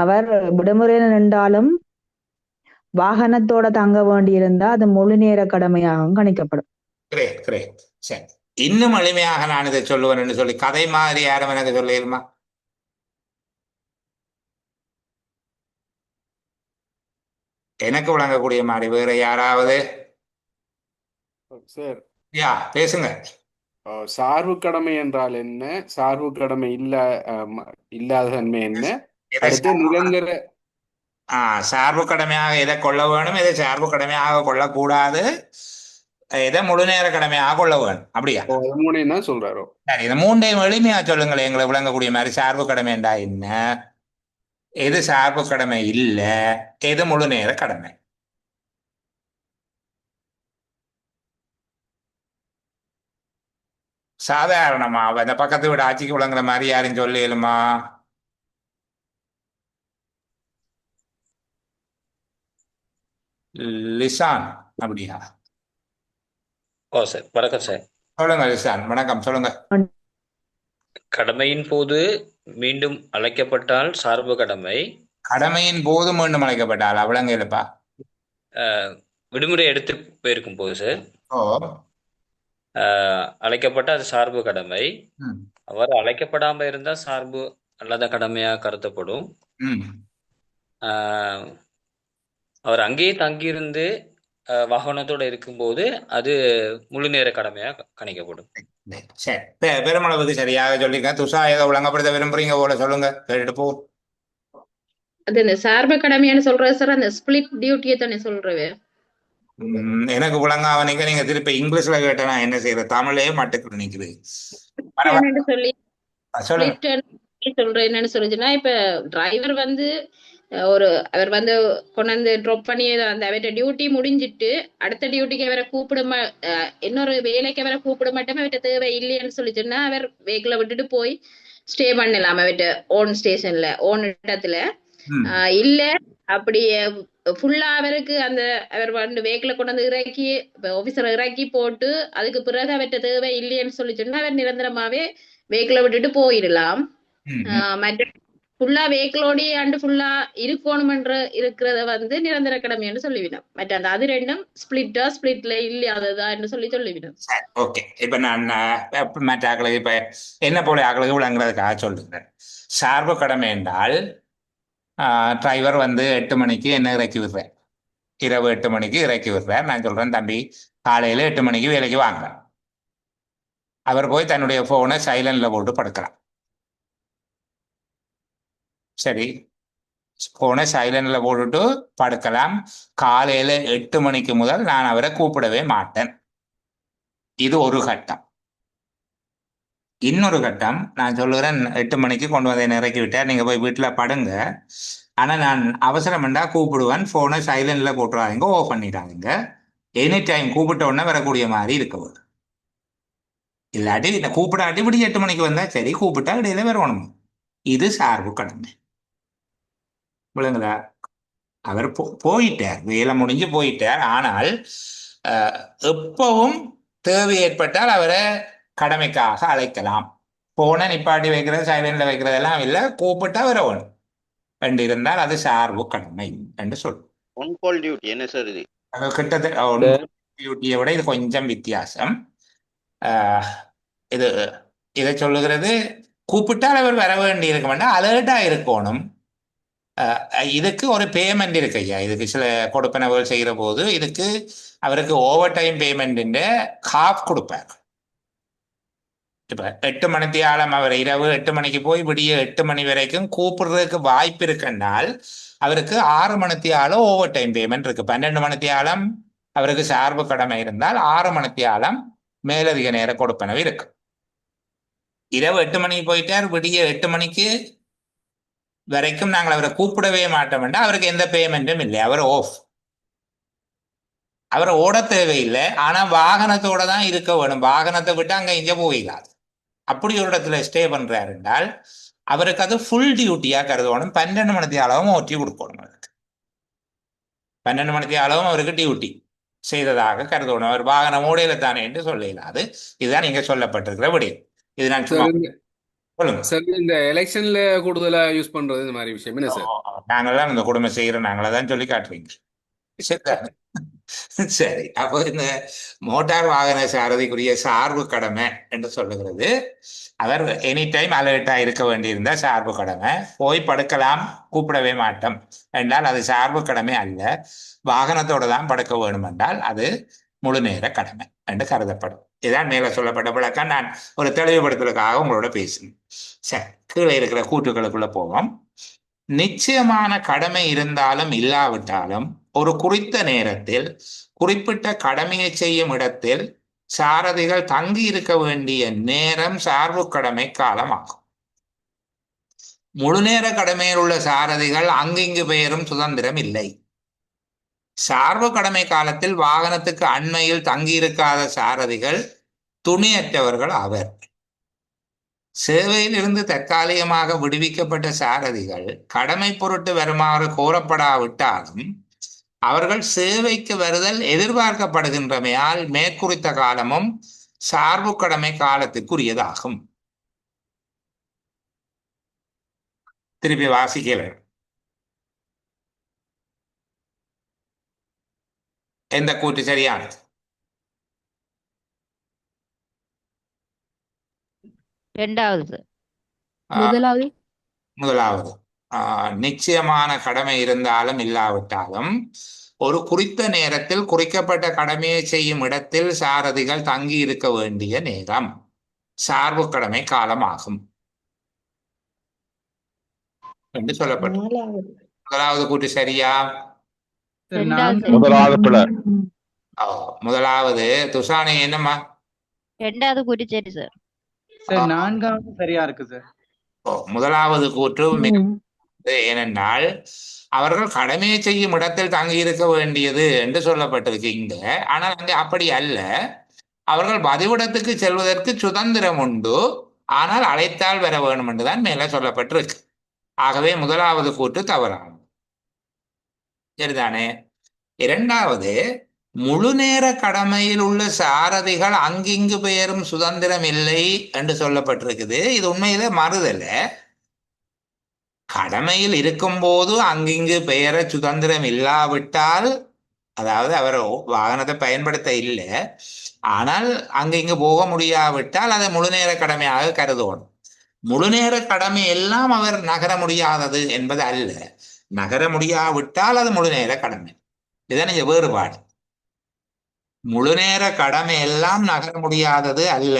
அவர் விடுமுறையில் நின்றாலும் வாகனத்தோட தங்க வேண்டியிருந்தா அது முழு நேர கடமையாகவும் கணிக்கப்படும்.
Great great. சரி, இன்னும் எளிமையாக நான் இதை சொல்லுவேன் என்று சொல்லி கதை மாதிரி யாரும் எனக்கு சொல்லிடுமா? எனக்கு விளங்கக்கூடிய மாதிரி வேற யாராவது?
சார்
யா பேசுங்க.
சார்பு கடமை என்றால் என்ன, சார்பு கடமை இல்லாத தன்மை என்ன, அடுத்து நிரந்தர
சார்பு கடமையாக எதை கொள்ள வேணும், எதை சார்பு கடமையாக கொள்ளக்கூடாது, எதை முழு நேர கடமையாக கொள்ள வேணும், அப்படியா?
மூணையும் தான் சொல்றாரோ?
சரி, இந்த மூண்டையும் எளிமையா சொல்லுங்களேன் எங்களை விளங்கக்கூடிய மாதிரி. சார்பு கடமை என்றா என்ன, எது சார்பு கடமை இல்ல, எது முழு நேர கடமை? சாதாரணமா இந்த பக்கத்து வீடு ஆட்சிக்கு விளங்குற மாதிரி யாரும் சொல்லிடுமா? லிசான் அப்படியா?
ஓ சார், வணக்கம் சார்.
சொல்லுங்க லிசான், வணக்கம் சொல்லுங்க.
கடமையின் போது மீண்டும் அழைக்கப்பட்டால் சார்பு கடமை.
கடமையின் போது மீண்டும் அழைக்கப்பட்டால் அவ்வளங்க இல்லப்பா.
விடுமுறை எடுத்து போயிருக்கும் போது சார் அழைக்கப்பட்ட அது சார்பு கடமை. அவர் அழைக்கப்படாம இருந்தா சார்பு அல்லாத கடமையா கருதப்படும். அவர் அங்கேயே தங்கியிருந்து வாகனத்தோட இருக்கும்போது அது முழு நேர கடமையா கணிக்கப்படும்.
சரி, பெருமளவுக்கு சரியாக சொல்லிங்க. துஷா ஏதோ விளங்கப்படுத்த விரும்புறீங்க போல, சொல்லுங்க, கேட்டுட்டு போ.
அது இந்த சார்பு கடமையானு சொல்றது சார், அந்த ஸ்பிளிட் டியூட்டியை தானே சொல்றது.
எனக்கு விளங்காம நீங்க திருப்பி இங்கிலீஷ்ல கேட்டா என்ன செய்யறது? தமிழே மட்டுக்கு நிக்குது.
சொல்லி சொல்றேன் என்னன்னு சொல்லுச்சுன்னா, இப்ப டிரைவர் வந்து அவர் வந்து கொண்டாந்து ட்ராப் பண்ணி அந்த அவர்கிட்ட டியூட்டி முடிஞ்சிட்டு அடுத்த டியூட்டிக்கு அவரை இன்னொரு வேலைக்கு அவரை கூப்பிட மாட்டோம், அவர்கிட்ட தேவை இல்லைன்னு சொல்லிச்சுன்னா அவர் வெஹிக்கிளை விட்டுட்டு போய் ஸ்டே பண்ணலாம் அவர்கிட்ட ஓன் ஸ்டேஷன்ல ஓன் இடத்துல. இல்ல அப்படி ஃபுல்லா அவருக்கு அந்த அவர் வந்து வெஹிக்கிளை கொண்டாந்து இறக்கி ஆபீசரை இறக்கி போட்டு அதுக்கு பிறகு அவர்கிட்ட தேவை இல்லைன்னு சொல்லிச்சுன்னா அவர் நிரந்தரமாவே வெஹிக்கிளை விட்டுட்டு போயிடலாம். மற்ற ஃபுல்லா வெஹிக்கிளோட அண்டு ஃபுல்லா இருக்கணும்ன்ற இருக்கிறத வந்து நிரந்தர கடமைன்னு சொல்லிவிடும். மற்ற அந்த அது ரெண்டும் ஸ்பிளிட்ல இல்லையாததான்னு சொல்லிவிடும்.
ஓகே, இப்ப நான் மற்ற ஆக்களுக்கு இப்ப என்ன போல ஆக்களுக்கு விளங்குறதுக்காக சொல்றேன். சார்பு கடமை என்றால் டிரைவர் வந்து 8 மணிக்கு என்ன இறக்கி விடுறேன், இரவு 8 மணிக்கு இறக்கி விடுறார். நான் சொல்றேன், தம்பி காலையில 8 மணிக்கு வேலைக்கு வாங்க. அவர் போய் தன்னுடைய போனை சைலண்ட்ல போட்டு படுக்கலாம். சரி, போனை சைலண்ட்ல போட்டுட்டு படுக்கலாம். காலையில 8 மணிக்கு முதல் நான் அவரை கூப்பிடவே மாட்டேன். இது ஒரு கட்டம். இன்னொரு கட்டம், நான் சொல்லுகிறேன் 8 மணிக்கு கொண்டு வந்து இறக்கி விட்டார், நீங்க போய் வீட்டுல படுங்க. ஆனா நான் அவசரம்ண்டா கூப்பிடுவேன், போனை சைலண்ட்ல போட்டுறாதீங்க, ஓஃப் பண்ணிடாதீங்க. எனி டைம் கூப்பிட்ட உடனே வரக்கூடிய மாதிரி இருக்க. இல்லாட்டி கூப்பிடாட்டி இப்படி 8 மணிக்கு வந்தா சரி, கூப்பிட்டா இடையில வரணும். இது சார்பு கடமை. விளங்குதா? அவர் போயிட்டார், வேலை முடிஞ்சு போயிட்டார். ஆனால் எப்பவும் தேவை ஏற்பட்டால் அவரை கடமைக்காக அழைக்கலாம். போனை நிப்பாட்டி வைக்கிறது, சைலண்ட்ல வைக்கிறதெல்லாம் இல்லை, கூப்பிட்டா வர வேணும் என்று இருந்தால் அது சார்பு கடமை என்று சொல்லும். கிட்டத்தட்ட டியூட்டியை விட இது கொஞ்சம் வித்தியாசம். இதை சொல்லுகிறது, கூப்பிட்டால் அவர் வர வேண்டி இருக்க வேண்டாம், அலர்ட்டா இருக்கணும். இதுக்கு ஒரு பேமெண்ட் இருக்கு ஐயா. இதுக்கு சில கொடுப்பனவுகள் செய்கிற போது இதுக்கு அவருக்கு ஓவர் டைம் பேமெண்ட் ஹாஃப் கொடுப்பார். இப்ப 8 மணிக்கு ஆழம் அவர் இரவு 8 மணிக்கு போய் விடிய 8 மணி வரைக்கும் கூப்பிடுறதுக்கு வாய்ப்பு இருக்குன்னால் அவருக்கு 6 மணிக்கு ஆழம் ஓவர் டைம் பேமெண்ட் இருக்கு. 12 மணிக்கு ஆழம் அவருக்கு சார்பு கடமை இருந்தால் 6 மணிக்கு ஆழம் மேலதிக நேர கொடுப்பனவு இருக்கு. இரவு 8 மணிக்கு போயிட்டார், விடிய 8 மணிக்கு வரைக்கும் நாங்கள் அவரை கூப்பிடவே மாட்டோம்னா அவருக்கு எந்த பேமெண்ட்டும் இல்லை, அவர் ஆஃப். அவரை ஓட தேவையில்லை, ஆனா வாகனத்தோட தான் இருக்க வேணும். வாகனத்தை விட்டு அங்க இங்க போயிடாது. அப்படி ஒரு இடத்துல ஸ்டே பண்றாரு என்றால் அவருக்கு அது ஃபுல் டியூட்டியா கருதணும். 12 மணி அளவும் ஓட்டி கொடுக்கணும். அவருக்கு 12 மணி அளவும் அவருக்கு டியூட்டி செய்ததாக கருதணும். அவர் வாகனம் ஓடையில தானே என்று சொல்ல இயலாது. இதுதான் நீங்க சொல்லப்பட்டிருக்கிற விடயம். இது நான் சும்மா சொல்லுங்க
சார். இந்த எலெக்ஷன்ல கூடுதலா யூஸ் பண்றது இந்த மாதிரி விஷயம் என்ன சார்?
நாங்கள்தான் இந்த கொடுமை செய்யறோம், நாங்களதான் சொல்லி காட்டுறீங்க. சரி, அப்போ இந்த மோட்டார் வாகன சாரதிக்குரிய சார்பு கடமை என்று சொல்லுகிறது, அவர் எனி டைம் அலர்ட்டா இருக்க வேண்டியிருந்தா சார்பு கடமை. போய் படுக்கலாம், கூப்பிடவே மாட்டோம் என்றால் அது சார்பு கடமை அல்ல. வாகனத்தோட தான் படுக்க வேணும் என்றால் அது முழு நேர கடமை என்று கருதப்படும். இதுதான் மேல சொல்லப்பட்ட விளக்கம். நான் ஒரு தெளிவுபடுத்தலுக்காக உங்களோட பேசுகிறேன். சரி, கீழே இருக்கிற கூற்றுகளுக்குள்ள போவோம். நிச்சயமான கடமை இருந்தாலும் இல்லாவிட்டாலும் ஒரு குறித்த நேரத்தில் குறிப்பிட்ட கடமையை செய்யும் இடத்தில் சாரதிகள் தங்கி இருக்க வேண்டிய நேரம் சார்பு கடமை காலமாகும். முழுநேர கடமையில் உள்ள சாரதிகள் அங்கிங்கு பெயரும் சுதந்திரம் இல்லை. சார்பு கடமை காலத்தில் வாகனத்துக்கு அண்மையில் தங்கியிருக்காத சாரதிகள் துணியற்றவர்கள் ஆவர். சேவையில் இருந்து தற்காலிகமாக விடுவிக்கப்பட்ட சாரதிகள் கடமை பொருட்டு வருமாறு கோரப்படாவிட்டாலும் அவர்கள் சேவைக்கு வருதல் எதிர்பார்க்கப்படுகின்றமையால் மேற்குறித்த காலமும் சார்பு கடமை காலத்திற்குரியதாகும். திருப்பி வாசிக்கல. எந்த கூற்று சரியானது? முதலாவது நிச்சயமான கடமை இருந்தாலும் இல்லாவிட்டாலும் ஒரு குறித்த நேரத்தில் குறிக்கப்பட்ட கடமையை செய்யும் இடத்தில் சாரதிகள் தங்கி இருக்க வேண்டிய நேரம் சார்பு கடமை காலமாகும் என்று சொல்லப்பட்டது. முதலாவது கூற்று சரியா? முதலாவது துஷானி என்னம்மா?
ரெண்டாவது கூற்று சரி சார்.
நான்காவது சரியா இருக்கு சார்.
முதலாவது கூற்று ஏனென்றால் அவர்கள் கடமையை செய்யும் இடத்தில் தங்கி இருக்க வேண்டியது என்று சொல்லப்பட்டிருக்கு இங்க. ஆனால் அங்கே அப்படி அல்ல. அவர்கள் பதிவிடத்துக்கு செல்வதற்கு சுதந்திரம் உண்டு, ஆனால் அழைத்தால் வர வேண்டும் என்றுதான் மேல சொல்லப்பட்டிருக்கு. ஆகவே முதலாவது கூற்று தவறானது. சரிதானே? இரண்டாவது, முழு நேர கடமையில் உள்ள சாரதிகள் அங்கிங்கு பெயரும் சுதந்திரம் இல்லை என்று சொல்லப்பட்டிருக்குது. இது உண்மையிலே மறுதல்ல. கடமையில் இருக்கும் போது அங்கிங்கு பெயர சுதந்திரம் இல்லாவிட்டால், அதாவது அவர் வாகனத்தை பயன்படுத்த இல்லை, ஆனால் அங்கிங்கு போக முடியாவிட்டால் அதை முழு நேர கடமையாக கருதணும். முழு நேர கடமை எல்லாம் அவர் நகர முடியாதது என்பது அல்ல. நகர முடியாவிட்டால் அது முழு நேர கடமை. இதுதான் இங்க வேறுபாடு. முழு நேர கடமை எல்லாம் நகர முடியாதது அல்ல,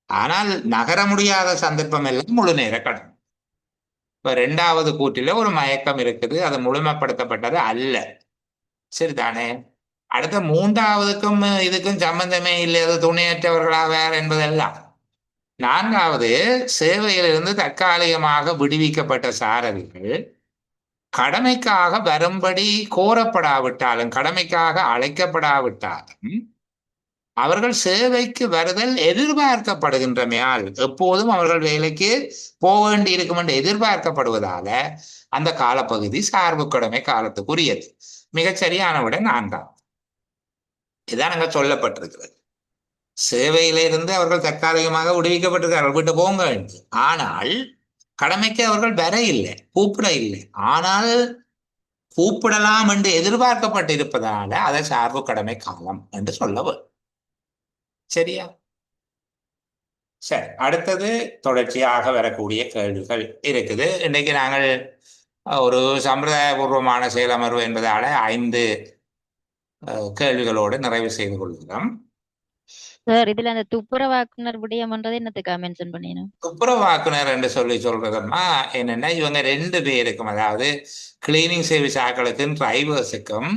ஆனால் நகர முடியாத சந்தர்ப்பம் எல்லாம் முழு நேர கடமை. இப்ப ரெண்டாவது கூற்றில ஒரு மயக்கம் இருக்குது, அது முழுமைப்படுத்தப்பட்டது அல்ல. சரிதானே? அடுத்த மூன்றாவதுக்கும் இதுக்கும் சம்பந்தமே இல்லை, அது துணையற்றவர்களாவார் என்பதெல்லாம். நான்காவது, சேவையிலிருந்து தற்காலிகமாக விடுவிக்கப்பட்ட சாரதிகள் கடமைக்காக வரும்படி கோரப்படாவிட்டாலும், கடமைக்காக அழைக்கப்படாவிட்டாலும் அவர்கள் சேவைக்கு வருதல் எதிர்பார்க்கப்படுகின்றமையால், எப்போதும் அவர்கள் வேலைக்கு போக வேண்டி இருக்கும் என்று எதிர்பார்க்கப்படுவதால அந்த காலப்பகுதி சார்பு கடமை காலத்துக்குரியது. மிகச்சரியான விட 4. இதுதான் அங்க சொல்லப்பட்டிருக்கிறது. சேவையிலிருந்து அவர்கள் தற்காலிகமாக விடுவிக்கப்பட்டிருக்கிறார்கள், விட்டு போங்க என்று. ஆனால் கடமைக்கு அவர்கள் வர இல்லை, கூப்பிட இல்லை. ஆனால் கூப்பிடலாம் என்று எதிர்பார்க்கப்பட்டிருப்பதால அதை சார்பு கடமை காலம் என்று சொல்ல. சரியா? சரி, அடுத்தது தொடர்ச்சியாக வரக்கூடிய கேள்விகள் இருக்குது. இன்னைக்கு நாங்கள் ஒரு சம்பிரதாயபூர்வமான செயலமர்வு என்பதால 5 கேள்விகளோடு நிறைவு செய்து கொள்கிறோம்.
சார், இதுல அந்த துப்புரவாக்குனர் விடயம்ன்றது என்னத்துக்கு மென்ஷன் பண்ணினோம்?
துப்புரவாக்குனர் என்று சொல்றதுமா என்னன்னா, இவங்க 2 பேருக்கும், அதாவது கிளீனிங் சர்வீஸ் ஆக்களுக்கும் டிரைவர்ஸுக்கும்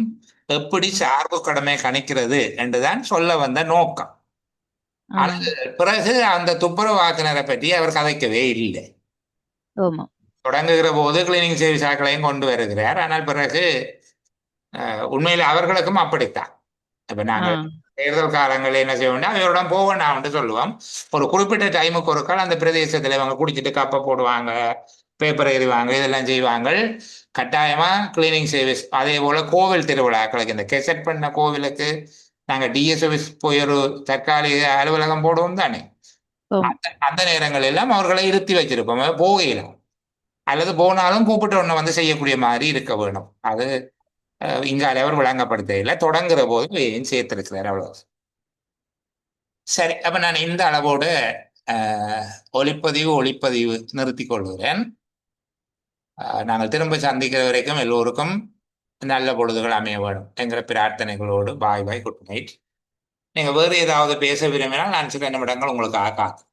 எப்படி சார்பு கடமை கணிக்கிறது என்றுதான் சொல்ல வந்த நோக்கம். ஆனால் பிறகு அந்த துப்புரவாக்குனரை பற்றி அவர் கதைக்கவே இல்லை. தொடங்குகிற போது கிளீனிங் சர்வீஸ் ஆட்களையும் கொண்டு வருகிறார். ஆனால் பிறகு உண்மையில் அவர்களுக்கும் அப்படித்தான். இப்ப நாங்க தேர்தல் காலங்களில் என்ன செய்ய வேண்டாம், அவருடன் போக வேண்டாம்னு சொல்லுவோம். ஒரு குறிப்பிட்ட டைமுக்கு ஒரு கால் அந்த பிரதேசத்துல இவங்க குடிச்சிட்டு கப்பை போடுவாங்க, பேப்பர் எறிவாங்க, இதெல்லாம் செய்வாங்க. கட்டாயமா கிளீனிங் சர்வீஸ். அதே போல கோவில் திருவிழாக்களுக்கு இந்த கெசட் பண்ண கோவிலுக்கு நாங்க டிஎஸ்ஓவிஸ் போய் ஒரு தற்காலிக அலுவலகம் போடுவோம் தானே, அந்த நேரங்கள் எல்லாம் அவர்களை இருத்தி வச்சிருப்போம். போகலாம் அல்லது போனாலும் கூப்பிட்டு ஒண்ணு வந்து செய்யக்கூடிய மாதிரி இருக்க வேணும். அது இங்க அவர் விளங்கப்படுத்த இல்லை. தொடங்குற போது ஏன் சேர்த்திருக்கிறார், அவ்வளவு. சரி, அப்ப நான் இந்த அளவோடு ஒளிப்பதிவு நிறுத்திக் கொள்கிறேன். நாங்கள் திரும்ப சந்திக்கிற வரைக்கும் எல்லோருக்கும் நல்ல பொழுதுகள் அமைய வேணும் என்கிற பிரார்த்தனைகளோடு பாய் குட் நைட். நீங்க வேறு ஏதாவது பேச விரும்பினால் நான் சில நிமிடங்கள் உங்களுக்கு காத்து